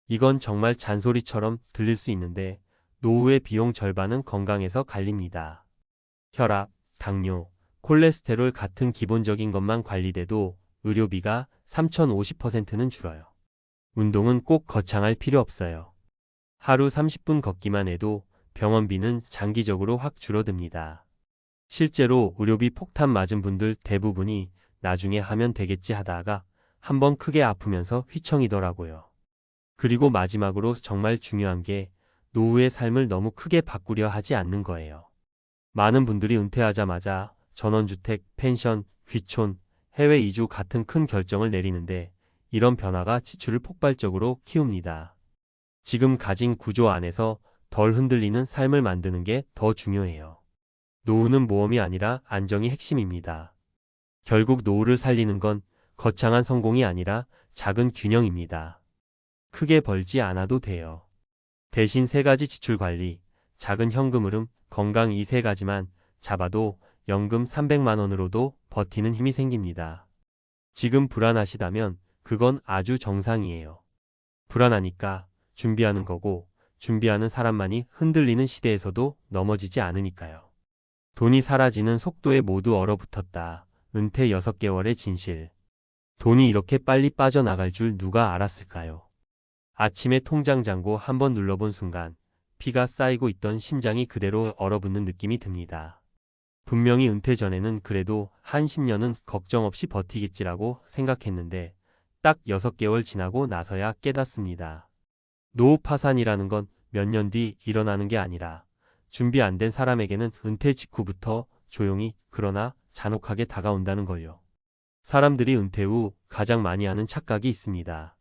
이건 정말 잔소리처럼 들릴 수 있는데 노후의 비용 절반은 건강에서 갈립니다. 혈압, 당뇨, 콜레스테롤 같은 기본적인 것만 관리돼도 의료비가 3,050%는 줄어요. 운동은 꼭 거창할 필요 없어요. 하루 30분 걷기만 해도 병원비는 장기적으로 확 줄어듭니다. 실제로 의료비 폭탄 맞은 분들 대부분이 나중에 하면 되겠지 하다가 한번 크게 아프면서 휘청이더라고요. 그리고 마지막으로 정말 중요한 게 노후의 삶을 너무 크게 바꾸려 하지 않는 거예요. 많은 분들이 은퇴하자마자 전원주택, 펜션, 귀촌, 해외 이주 같은 큰 결정을 내리는데 이런 변화가 지출을 폭발적으로 키웁니다. 지금 가진 구조 안에서 덜 흔들리는 삶을 만드는 게 더 중요해요. 노후는 모험이 아니라 안정이 핵심입니다. 결국 노후를 살리는 건 거창한 성공이 아니라 작은 균형입니다. 크게 벌지 않아도 돼요. 대신 세 가지 지출 관리, 작은 현금 흐름, 건강 이 세 가지만 잡아도 연금 300만 원으로도 버티는 힘이 생깁니다. 지금 불안하시다면 그건 아주 정상이에요. 불안하니까 준비하는 거고 준비하는 사람만이 흔들리는 시대에서도 넘어지지 않으니까요. 돈이 사라지는 속도에 모두 얼어붙었다. 은퇴 6개월의 진실. 돈이 이렇게 빨리 빠져나갈 줄 누가 알았을까요? 아침에 통장 잔고 한번 눌러본 순간 피가 쌓이고 있던 심장이 그대로 얼어붙는 느낌이 듭니다. 분명히 은퇴 전에는 그래도 한 10년은 걱정 없이 버티겠지라고 생각했는데 딱 6개월 지나고 나서야 깨닫습니다. 노후 파산이라는 건 몇 년 뒤 일어나는 게 아니라 준비 안 된 사람에게는 은퇴 직후부터 조용히 그러나 잔혹하게 다가온다는 걸요. 사람들이 은퇴 후 가장 많이 하는 착각이 있습니다.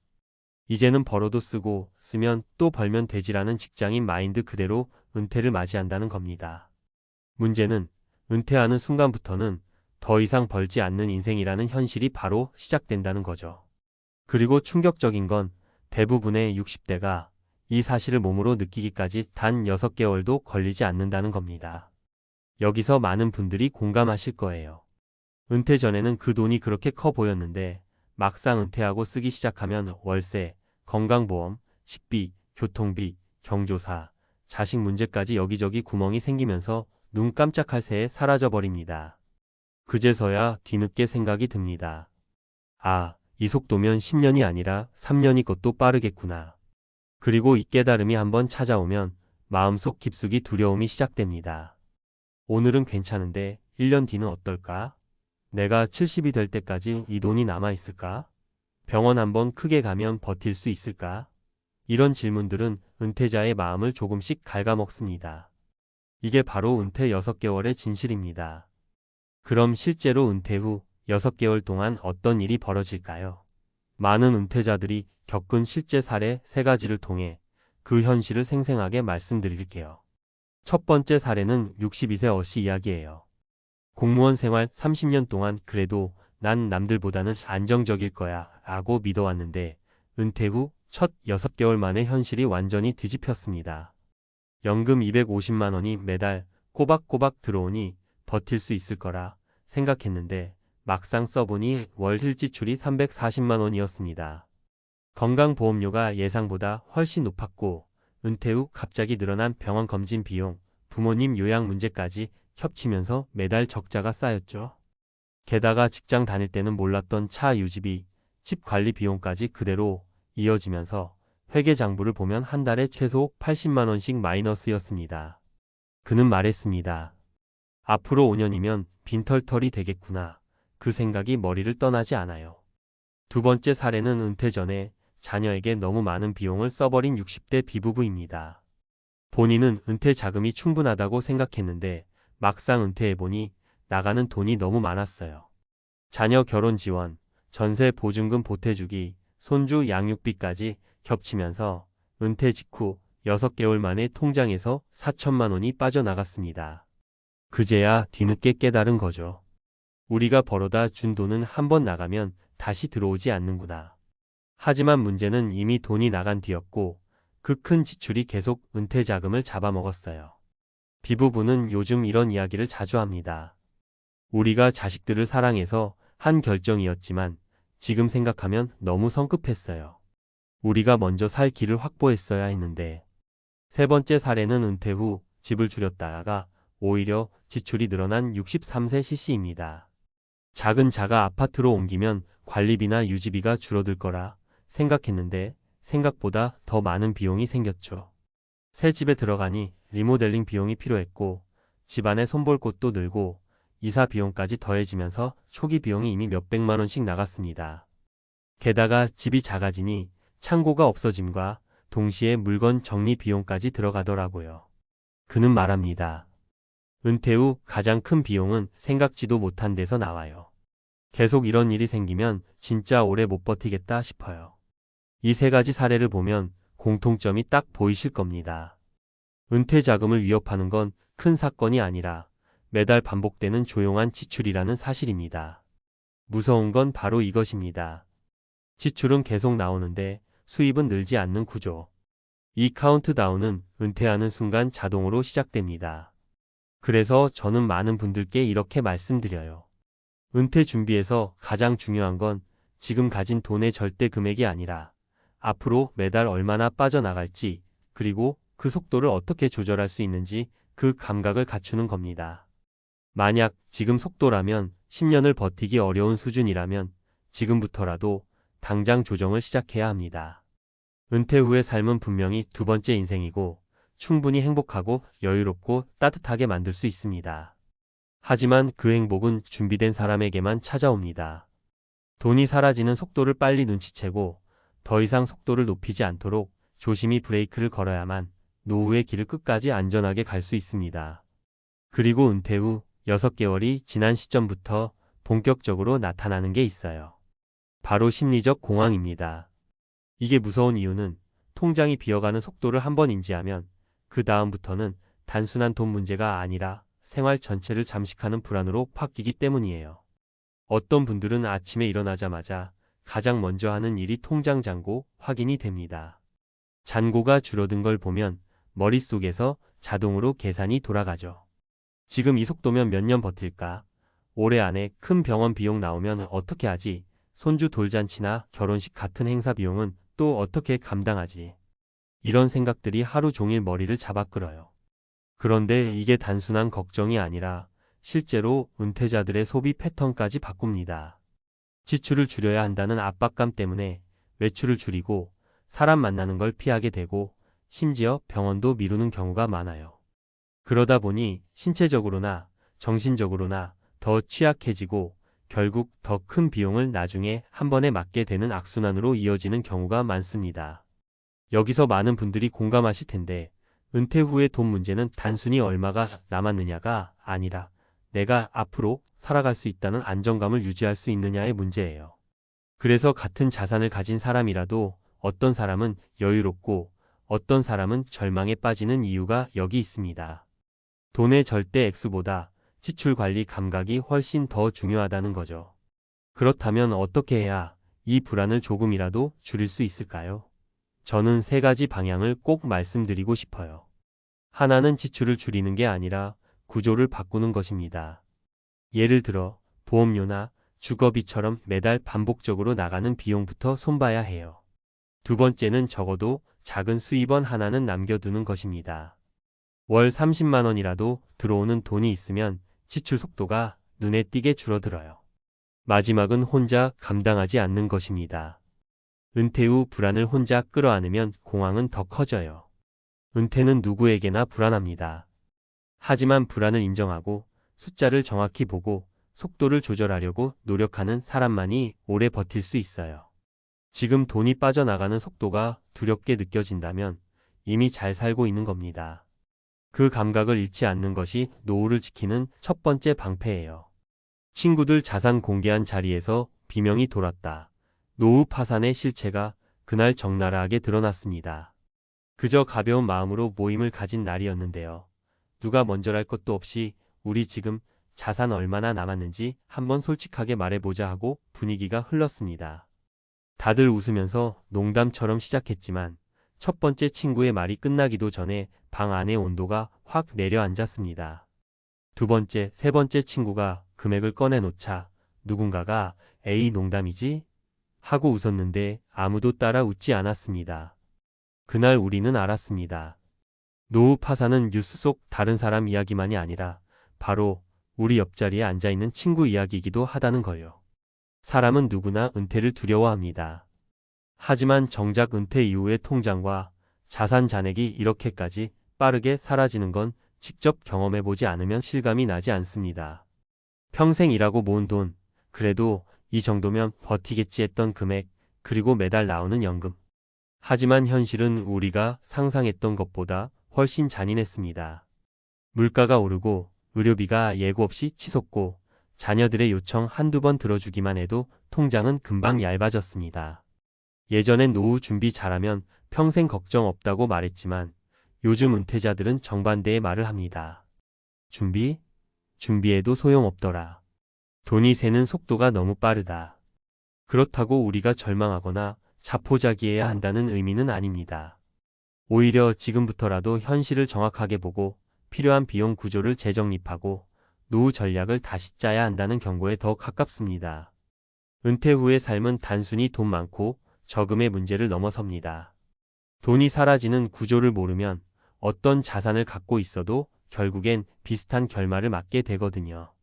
이제는 벌어도 쓰고 쓰면 또 벌면 되지라는 직장인 마인드 그대로 은퇴를 맞이한다는 겁니다. 문제는 은퇴하는 순간부터는 더 이상 벌지 않는 인생이라는 현실이 바로 시작된다는 거죠. 그리고 충격적인 건 대부분의 60대가 이 사실을 몸으로 느끼기까지 단 6개월도 걸리지 않는다는 겁니다. 여기서 많은 분들이 공감하실 거예요. 은퇴 전에는 그 돈이 그렇게 커 보였는데 막상 은퇴하고 쓰기 시작하면 월세, 건강보험, 식비, 교통비, 경조사, 자식 문제까지 여기저기 구멍이 생기면서 눈 깜짝할 새에 사라져버립니다. 그제서야 뒤늦게 생각이 듭니다. 아, 이 속도면 10년이 아니라 3년이 것도 빠르겠구나. 그리고 이 깨달음이 한번 찾아오면 마음속 깊숙이 두려움이 시작됩니다. 오늘은 괜찮은데 1년 뒤는 어떨까? 내가 70이 될 때까지 이 돈이 남아있을까? 병원 한번 크게 가면 버틸 수 있을까? 이런 질문들은 은퇴자의 마음을 조금씩 갉아먹습니다. 이게 바로 은퇴 6개월의 진실입니다. 그럼 실제로 은퇴 후 6개월 동안 어떤 일이 벌어질까요? 많은 은퇴자들이 겪은 실제 사례 3가지를 통해 그 현실을 생생하게 말씀드릴게요. 첫 번째 사례는 62세 어씨 이야기예요. 공무원 생활 30년 동안 그래도 난 남들보다는 안정적일 거야 라고 믿어왔는데 은퇴 후 첫 6개월 만에 현실이 완전히 뒤집혔습니다. 연금 250만 원이 매달 꼬박꼬박 들어오니 버틸 수 있을 거라 생각했는데 막상 써보니 월 실지출이 340만 원이었습니다. 건강보험료가 예상보다 훨씬 높았고 은퇴 후 갑자기 늘어난 병원 검진 비용, 부모님 요양 문제까지 협치면서 매달 적자가 쌓였죠. 게다가 직장 다닐 때는 몰랐던 차 유지비, 집 관리 비용까지 그대로 이어지면서 회계장부를 보면 한 달에 최소 80만 원씩 마이너스였습니다. 그는 말했습니다. 앞으로 5년이면 빈털털이 되겠구나. 그 생각이 머리를 떠나지 않아요. 두 번째 사례는 은퇴 전에 자녀에게 너무 많은 비용을 써버린 60대 비부부입니다. 본인은 은퇴 자금이 충분하다고 생각했는데 막상 은퇴해보니 나가는 돈이 너무 많았어요. 자녀 결혼 지원, 전세 보증금 보태주기, 손주 양육비까지 겹치면서 은퇴 직후 6개월 만에 통장에서 4천만 원이 빠져나갔습니다. 그제야 뒤늦게 깨달은 거죠. 우리가 벌어다 준 돈은 한번 나가면 다시 들어오지 않는구나. 하지만 문제는 이미 돈이 나간 뒤였고 그 큰 지출이 계속 은퇴 자금을 잡아먹었어요. 비부부는 요즘 이런 이야기를 자주 합니다. 우리가 자식들을 사랑해서 한 결정이었지만 지금 생각하면 너무 성급했어요. 우리가 먼저 살 길을 확보했어야 했는데. 세 번째 사례는 은퇴 후 집을 줄였다가 오히려 지출이 늘어난 63세 C씨입니다. 작은 자가 아파트로 옮기면 관리비나 유지비가 줄어들 거라 생각했는데 생각보다 더 많은 비용이 생겼죠. 새 집에 들어가니 리모델링 비용이 필요했고 집안에 손볼 곳도 늘고 이사 비용까지 더해지면서 초기 비용이 이미 몇백만 원씩 나갔습니다. 게다가 집이 작아지니 창고가 없어짐과 동시에 물건 정리 비용까지 들어가더라고요. 그는 말합니다. 은퇴 후 가장 큰 비용은 생각지도 못한 데서 나와요. 계속 이런 일이 생기면 진짜 오래 못 버티겠다 싶어요. 이 3가지 사례를 보면 공통점이 딱 보이실 겁니다. 은퇴 자금을 위협하는 건 큰 사건이 아니라 매달 반복되는 조용한 지출이라는 사실입니다. 무서운 건 바로 이것입니다. 지출은 계속 나오는데 수입은 늘지 않는 구조. 이 카운트다운은 은퇴하는 순간 자동으로 시작됩니다. 그래서 저는 많은 분들께 이렇게 말씀드려요. 은퇴 준비에서 가장 중요한 건 지금 가진 돈의 절대 금액이 아니라 앞으로 매달 얼마나 빠져나갈지 그리고 그 속도를 어떻게 조절할 수 있는지 그 감각을 갖추는 겁니다. 만약 지금 속도라면 10년을 버티기 어려운 수준이라면 지금부터라도 당장 조정을 시작해야 합니다. 은퇴 후의 삶은 분명히 두 번째 인생이고 충분히 행복하고 여유롭고 따뜻하게 만들 수 있습니다. 하지만 그 행복은 준비된 사람에게만 찾아옵니다. 돈이 사라지는 속도를 빨리 눈치채고 더 이상 속도를 높이지 않도록 조심히 브레이크를 걸어야만 노후의 길을 끝까지 안전하게 갈 수 있습니다. 그리고 은퇴 후 6개월이 지난 시점부터 본격적으로 나타나는 게 있어요. 바로 심리적 공황입니다. 이게 무서운 이유는 통장이 비어가는 속도를 한번 인지하면 그 다음부터는 단순한 돈 문제가 아니라 생활 전체를 잠식하는 불안으로 바뀌기 때문이에요. 어떤 분들은 아침에 일어나자마자 가장 먼저 하는 일이 통장 잔고 확인이 됩니다. 잔고가 줄어든 걸 보면 머릿속에서 자동으로 계산이 돌아가죠. 지금 이 속도면 몇 년 버틸까? 올해 안에 큰 병원 비용 나오면 어떻게 하지? 손주 돌잔치나 결혼식 같은 행사 비용은 또 어떻게 감당하지? 이런 생각들이 하루 종일 머리를 잡아끌어요. 그런데 이게 단순한 걱정이 아니라 실제로 은퇴자들의 소비 패턴까지 바꿉니다. 지출을 줄여야 한다는 압박감 때문에 외출을 줄이고 사람 만나는 걸 피하게 되고 심지어 병원도 미루는 경우가 많아요. 그러다 보니 신체적으로나 정신적으로나 더 취약해지고 결국 더 큰 비용을 나중에 한 번에 맞게 되는 악순환으로 이어지는 경우가 많습니다. 여기서 많은 분들이 공감하실 텐데 은퇴 후의 돈 문제는 단순히 얼마가 남았느냐가 아니라 내가 앞으로 살아갈 수 있다는 안정감을 유지할 수 있느냐의 문제예요. 그래서 같은 자산을 가진 사람이라도 어떤 사람은 여유롭고 어떤 사람은 절망에 빠지는 이유가 여기 있습니다. 돈의 절대 액수보다 지출 관리 감각이 훨씬 더 중요하다는 거죠. 그렇다면 어떻게 해야 이 불안을 조금이라도 줄일 수 있을까요? 저는 3가지 방향을 꼭 말씀드리고 싶어요. 하나는 지출을 줄이는 게 아니라 구조를 바꾸는 것입니다. 예를 들어 보험료나 주거비처럼 매달 반복적으로 나가는 비용부터 손봐야 해요. 두 번째는 적어도 작은 수입원 하나는 남겨두는 것입니다. 월 30만 원이라도 들어오는 돈이 있으면 지출 속도가 눈에 띄게 줄어들어요. 마지막은 혼자 감당하지 않는 것입니다. 은퇴 후 불안을 혼자 끌어안으면 공황은 더 커져요. 은퇴는 누구에게나 불안합니다. 하지만 불안을 인정하고 숫자를 정확히 보고 속도를 조절하려고 노력하는 사람만이 오래 버틸 수 있어요. 지금 돈이 빠져나가는 속도가 두렵게 느껴진다면 이미 잘 살고 있는 겁니다. 그 감각을 잃지 않는 것이 노후를 지키는 첫 번째 방패예요. 친구들 자산 공개한 자리에서 비명이 돌았다. 노후 파산의 실체가 그날 적나라하게 드러났습니다. 그저 가벼운 마음으로 모임을 가진 날이었는데요. 누가 먼저랄 것도 없이 우리 지금 자산 얼마나 남았는지 한번 솔직하게 말해보자 하고 분위기가 흘렀습니다. 다들 웃으면서 농담처럼 시작했지만 첫 번째 친구의 말이 끝나기도 전에 방 안의 온도가 확 내려앉았습니다. 두 번째, 세 번째 친구가 금액을 꺼내놓자 누군가가 에이 농담이지? 하고 웃었는데 아무도 따라 웃지 않았습니다. 그날 우리는 알았습니다. 노후 파산은 뉴스 속 다른 사람 이야기만이 아니라 바로 우리 옆자리에 앉아있는 친구 이야기이기도 하다는 걸요. 사람은 누구나 은퇴를 두려워합니다. 하지만 정작 은퇴 이후의 통장과 자산 잔액이 이렇게까지 빠르게 사라지는 건 직접 경험해보지 않으면 실감이 나지 않습니다. 평생 일하고 모은 돈, 그래도 이 정도면 버티겠지 했던 금액, 그리고 매달 나오는 연금. 하지만 현실은 우리가 상상했던 것보다 훨씬 잔인했습니다. 물가가 오르고 의료비가 예고 없이 치솟고 자녀들의 요청 한두 번 들어주기만 해도 통장은 금방 얇아졌습니다. 예전엔 노후 준비 잘하면 평생 걱정 없다고 말했지만 요즘 은퇴자들은 정반대의 말을 합니다. 준비해도 소용없더라. 돈이 새는 속도가 너무 빠르다. 그렇다고 우리가 절망하거나 자포자기해야 한다는 의미는 아닙니다. 오히려 지금부터라도 현실을 정확하게 보고 필요한 비용 구조를 재정립하고 노후 전략을 다시 짜야 한다는 경고에 더 가깝습니다. 은퇴 후의 삶은 단순히 돈 많고 저금의 문제를 넘어섭니다. 돈이 사라지는 구조를 모르면 어떤 자산을 갖고 있어도 결국엔 비슷한 결말을 맞게 되거든요.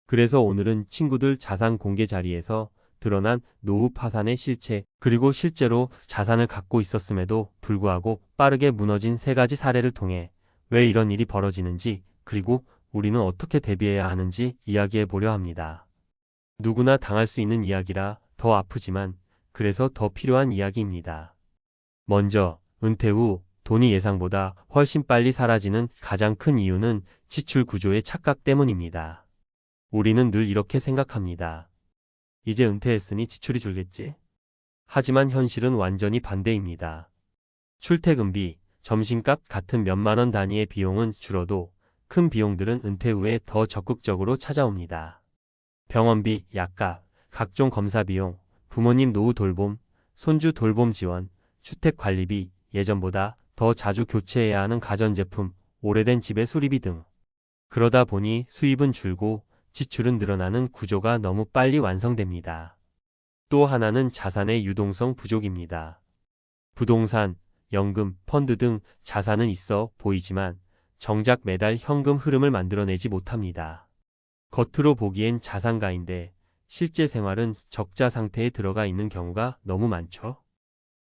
그래서 오늘은 친구들 자산 공개 자리에서 드러난 노후 파산의 실체, 그리고 실제로 자산을 갖고 있었음에도 불구하고 빠르게 무너진 3가지 사례를 통해 왜 이런 일이 벌어지는지, 그리고 우리는 어떻게 대비해야 하는지 이야기해 보려 합니다. 누구나 당할 수 있는 이야기라 더 아프지만 그래서 더 필요한 이야기입니다. 먼저, 은퇴 후 돈이 예상보다 훨씬 빨리 사라지는 가장 큰 이유는 지출 구조의 착각 때문입니다. 우리는 늘 이렇게 생각합니다. 이제 은퇴했으니 지출이 줄겠지? 하지만 현실은 완전히 반대입니다. 출퇴근비, 점심값 같은 몇만 원 단위의 비용은 줄어도 큰 비용들은 은퇴 후에 더 적극적으로 찾아옵니다. 병원비, 약값, 각종 검사 비용, 부모님 노후 돌봄, 손주 돌봄 지원, 주택 관리비, 예전보다 더 자주 교체해야 하는 가전제품, 오래된 집의 수리비 등. 그러다 보니 수입은 줄고 지출은 늘어나는 구조가 너무 빨리 완성됩니다. 또 하나는 자산의 유동성 부족입니다. 부동산, 연금, 펀드 등 자산은 있어 보이지만 정작 매달 현금 흐름을 만들어내지 못합니다. 겉으로 보기엔 자산가인데 실제 생활은 적자 상태에 들어가 있는 경우가 너무 많죠.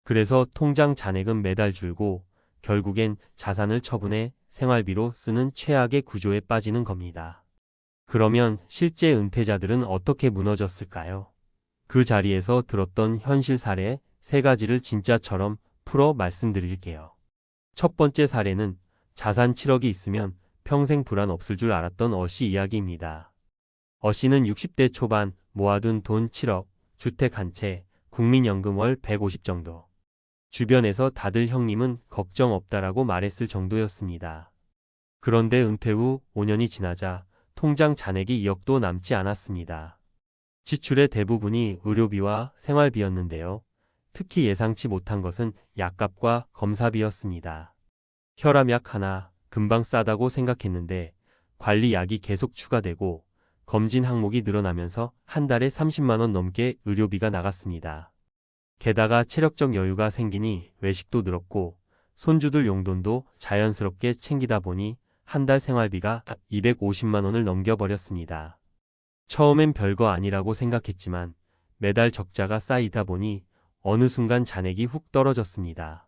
그래서 통장 잔액은 매달 줄고 결국엔 자산을 처분해 생활비로 쓰는 최악의 구조에 빠지는 겁니다. 그러면 실제 은퇴자들은 어떻게 무너졌을까요? 그 자리에서 들었던 현실 사례 3가지를 진짜처럼 풀어 말씀드릴게요. 첫 번째 사례는 자산 7억이 있으면 평생 불안 없을 줄 알았던 어씨 이야기입니다. 어씨는 60대 초반 모아둔 돈 7억, 주택 한 채, 국민연금 월 150 정도. 주변에서 다들 형님은 걱정 없다라고 말했을 정도였습니다. 그런데 은퇴 후 5년이 지나자 통장 잔액이 2억도 남지 않았습니다. 지출의 대부분이 의료비와 생활비였는데요. 특히 예상치 못한 것은 약값과 검사비였습니다. 혈압약 하나 금방 싸다고 생각했는데 관리약이 계속 추가되고 검진 항목이 늘어나면서 한 달에 30만 원 넘게 의료비가 나갔습니다. 게다가 체력적 여유가 생기니 외식도 늘었고 손주들 용돈도 자연스럽게 챙기다 보니 한 달 생활비가 250만 원을 넘겨버렸습니다. 처음엔 별거 아니라고 생각했지만 매달 적자가 쌓이다 보니 어느 순간 잔액이 훅 떨어졌습니다.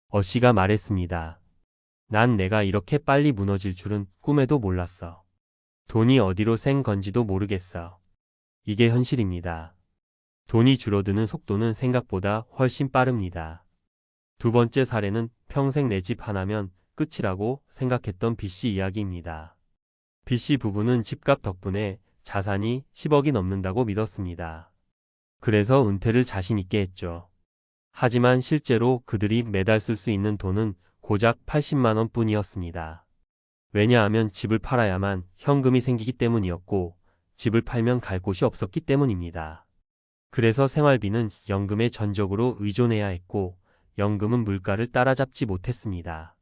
어씨가 말했습니다. 난 내가 이렇게 빨리 무너질 줄은 꿈에도 몰랐어. 돈이 어디로 샌 건지도 모르겠어. 이게 현실입니다. 돈이 줄어드는 속도는 생각보다 훨씬 빠릅니다. 두 번째 사례는 평생 내 집 하나면 끝이라고 생각했던 B씨 이야기입니다. B씨 부부는 집값 덕분에 자산이 10억이 넘는다고 믿었습니다. 그래서 은퇴를 자신 있게 했죠. 하지만 실제로 그들이 매달 쓸 수 있는 돈은 고작 80만 원 뿐이었습니다. 왜냐하면 집을 팔아야만 현금이 생기기 때문이었고 집을 팔면 갈 곳이 없었기 때문입니다. 그래서 생활비는 연금에 전적으로 의존해야 했고 연금은 물가를 따라잡지 못했습니다.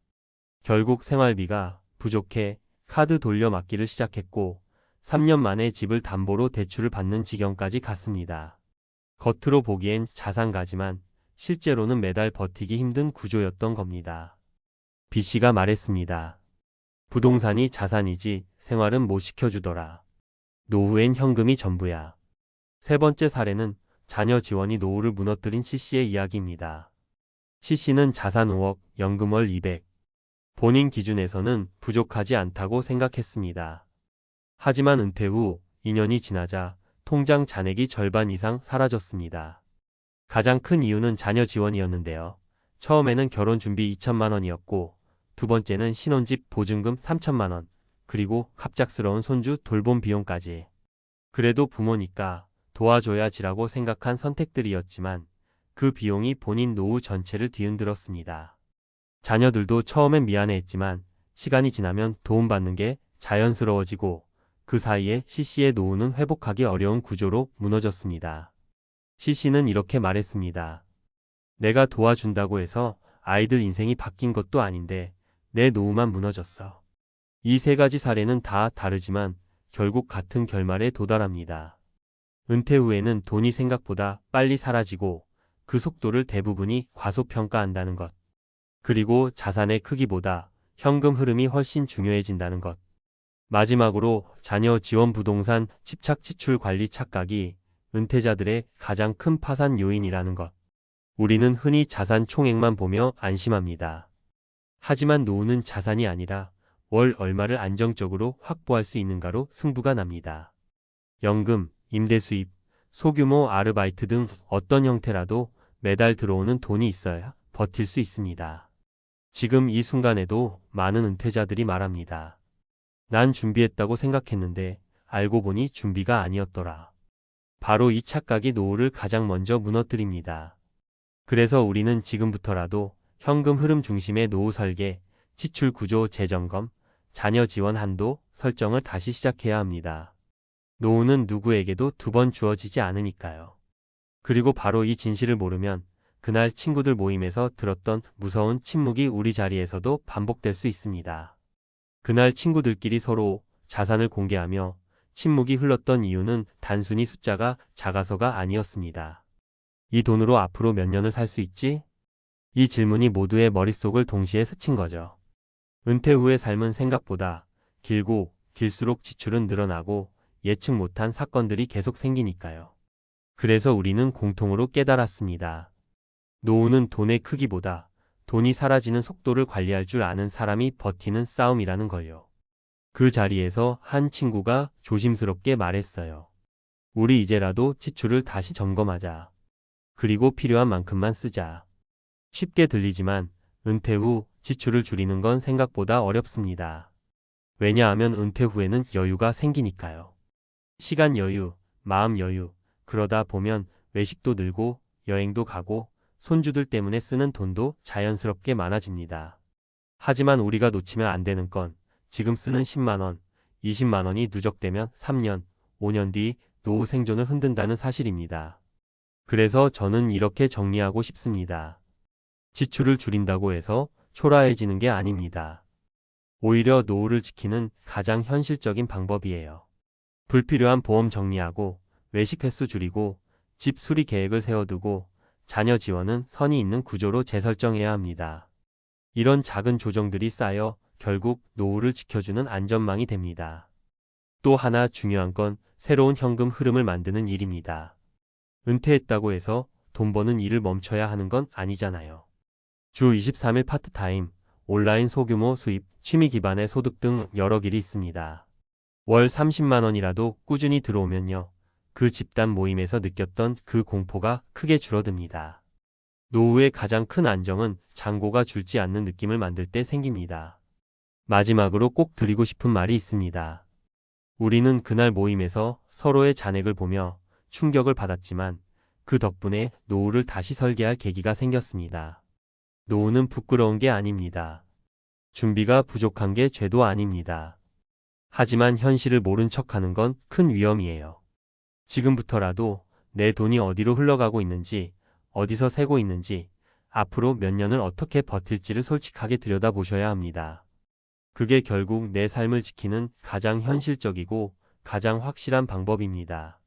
결국 생활비가 부족해 카드 돌려막기를 시작했고 3년 만에 집을 담보로 대출을 받는 지경까지 갔습니다. 겉으로 보기엔 자산가지만 실제로는 매달 버티기 힘든 구조였던 겁니다. B씨가 말했습니다. 부동산이 자산이지 생활은 못 시켜주더라. 노후엔 현금이 전부야. 세 번째 사례는 자녀 지원이 노후를 무너뜨린 C씨의 이야기입니다. C씨는 자산 5억, 연금 월 200. 본인 기준에서는 부족하지 않다고 생각했습니다. 하지만 은퇴 후 2년이 지나자 통장 잔액이 절반 이상 사라졌습니다. 가장 큰 이유는 자녀 지원이었는데요. 처음에는 결혼 준비 2천만 원이었고 두 번째는 신혼집 보증금 3천만 원, 그리고 갑작스러운 손주 돌봄 비용까지. 그래도 부모니까 도와줘야지라고 생각한 선택들이었지만 그 비용이 본인 노후 전체를 뒤흔들었습니다. 자녀들도 처음엔 미안해했지만 시간이 지나면 도움받는 게 자연스러워지고 그 사이에 C씨의 노후는 회복하기 어려운 구조로 무너졌습니다. C씨는 이렇게 말했습니다. 내가 도와준다고 해서 아이들 인생이 바뀐 것도 아닌데 내 노후만 무너졌어. 이 3가지 사례는 다 다르지만 결국 같은 결말에 도달합니다. 은퇴 후에는 돈이 생각보다 빨리 사라지고 그 속도를 대부분이 과소평가한다는 것. 그리고 자산의 크기보다 현금 흐름이 훨씬 중요해진다는 것. 마지막으로 자녀 지원 부동산 집착 지출 관리 착각이 은퇴자들의 가장 큰 파산 요인이라는 것. 우리는 흔히 자산 총액만 보며 안심합니다. 하지만 노후는 자산이 아니라 월 얼마를 안정적으로 확보할 수 있는가로 승부가 납니다. 연금, 임대 수입, 소규모 아르바이트 등 어떤 형태라도 매달 들어오는 돈이 있어야 버틸 수 있습니다. 지금 이 순간에도 많은 은퇴자들이 말합니다. 난 준비했다고 생각했는데 알고 보니 준비가 아니었더라. 바로 이 착각이 노후를 가장 먼저 무너뜨립니다. 그래서 우리는 지금부터라도 현금 흐름 중심의 노후 설계, 지출 구조 재점검, 자녀 지원 한도 설정을 다시 시작해야 합니다. 노후는 누구에게도 두 번 주어지지 않으니까요. 그리고 바로 이 진실을 모르면 그날 친구들 모임에서 들었던 무서운 침묵이 우리 자리에서도 반복될 수 있습니다. 그날 친구들끼리 서로 자산을 공개하며 침묵이 흘렀던 이유는 단순히 숫자가 작아서가 아니었습니다. 이 돈으로 앞으로 몇 년을 살 수 있지? 이 질문이 모두의 머릿속을 동시에 스친 거죠. 은퇴 후의 삶은 생각보다 길고 길수록 지출은 늘어나고 예측 못한 사건들이 계속 생기니까요. 그래서 우리는 공통으로 깨달았습니다. 노후는 돈의 크기보다 돈이 사라지는 속도를 관리할 줄 아는 사람이 버티는 싸움이라는 걸요. 그 자리에서 한 친구가 조심스럽게 말했어요. 우리 이제라도 지출을 다시 점검하자. 그리고 필요한 만큼만 쓰자. 쉽게 들리지만 은퇴 후 지출을 줄이는 건 생각보다 어렵습니다. 왜냐하면 은퇴 후에는 여유가 생기니까요. 시간 여유, 마음 여유, 그러다 보면 외식도 늘고 여행도 가고 손주들 때문에 쓰는 돈도 자연스럽게 많아집니다. 하지만 우리가 놓치면 안 되는 건 지금 쓰는 10만 원, 20만 원이 누적되면 3년, 5년 뒤 노후 생존을 흔든다는 사실입니다. 그래서 저는 이렇게 정리하고 싶습니다. 지출을 줄인다고 해서 초라해지는 게 아닙니다. 오히려 노후를 지키는 가장 현실적인 방법이에요. 불필요한 보험 정리하고 외식 횟수 줄이고 집 수리 계획을 세워두고 자녀 지원은 선이 있는 구조로 재설정해야 합니다. 이런 작은 조정들이 쌓여 결국 노후를 지켜주는 안전망이 됩니다. 또 하나 중요한 건 새로운 현금 흐름을 만드는 일입니다. 은퇴했다고 해서 돈 버는 일을 멈춰야 하는 건 아니잖아요. 주 23일 파트타임, 온라인 소규모 수입, 취미 기반의 소득 등 여러 길이 있습니다. 월 30만 원이라도 꾸준히 들어오면요. 그 집단 모임에서 느꼈던 그 공포가 크게 줄어듭니다. 노후의 가장 큰 안정은 잔고가 줄지 않는 느낌을 만들 때 생깁니다. 마지막으로 꼭 드리고 싶은 말이 있습니다. 우리는 그날 모임에서 서로의 잔액을 보며 충격을 받았지만 그 덕분에 노후를 다시 설계할 계기가 생겼습니다. 노후는 부끄러운 게 아닙니다. 준비가 부족한 게 죄도 아닙니다. 하지만 현실을 모른 척하는 건 큰 위험이에요. 지금부터라도 내 돈이 어디로 흘러가고 있는지, 어디서 새고 있는지, 앞으로 몇 년을 어떻게 버틸지를 솔직하게 들여다보셔야 합니다. 그게 결국 내 삶을 지키는 가장 현실적이고 가장 확실한 방법입니다.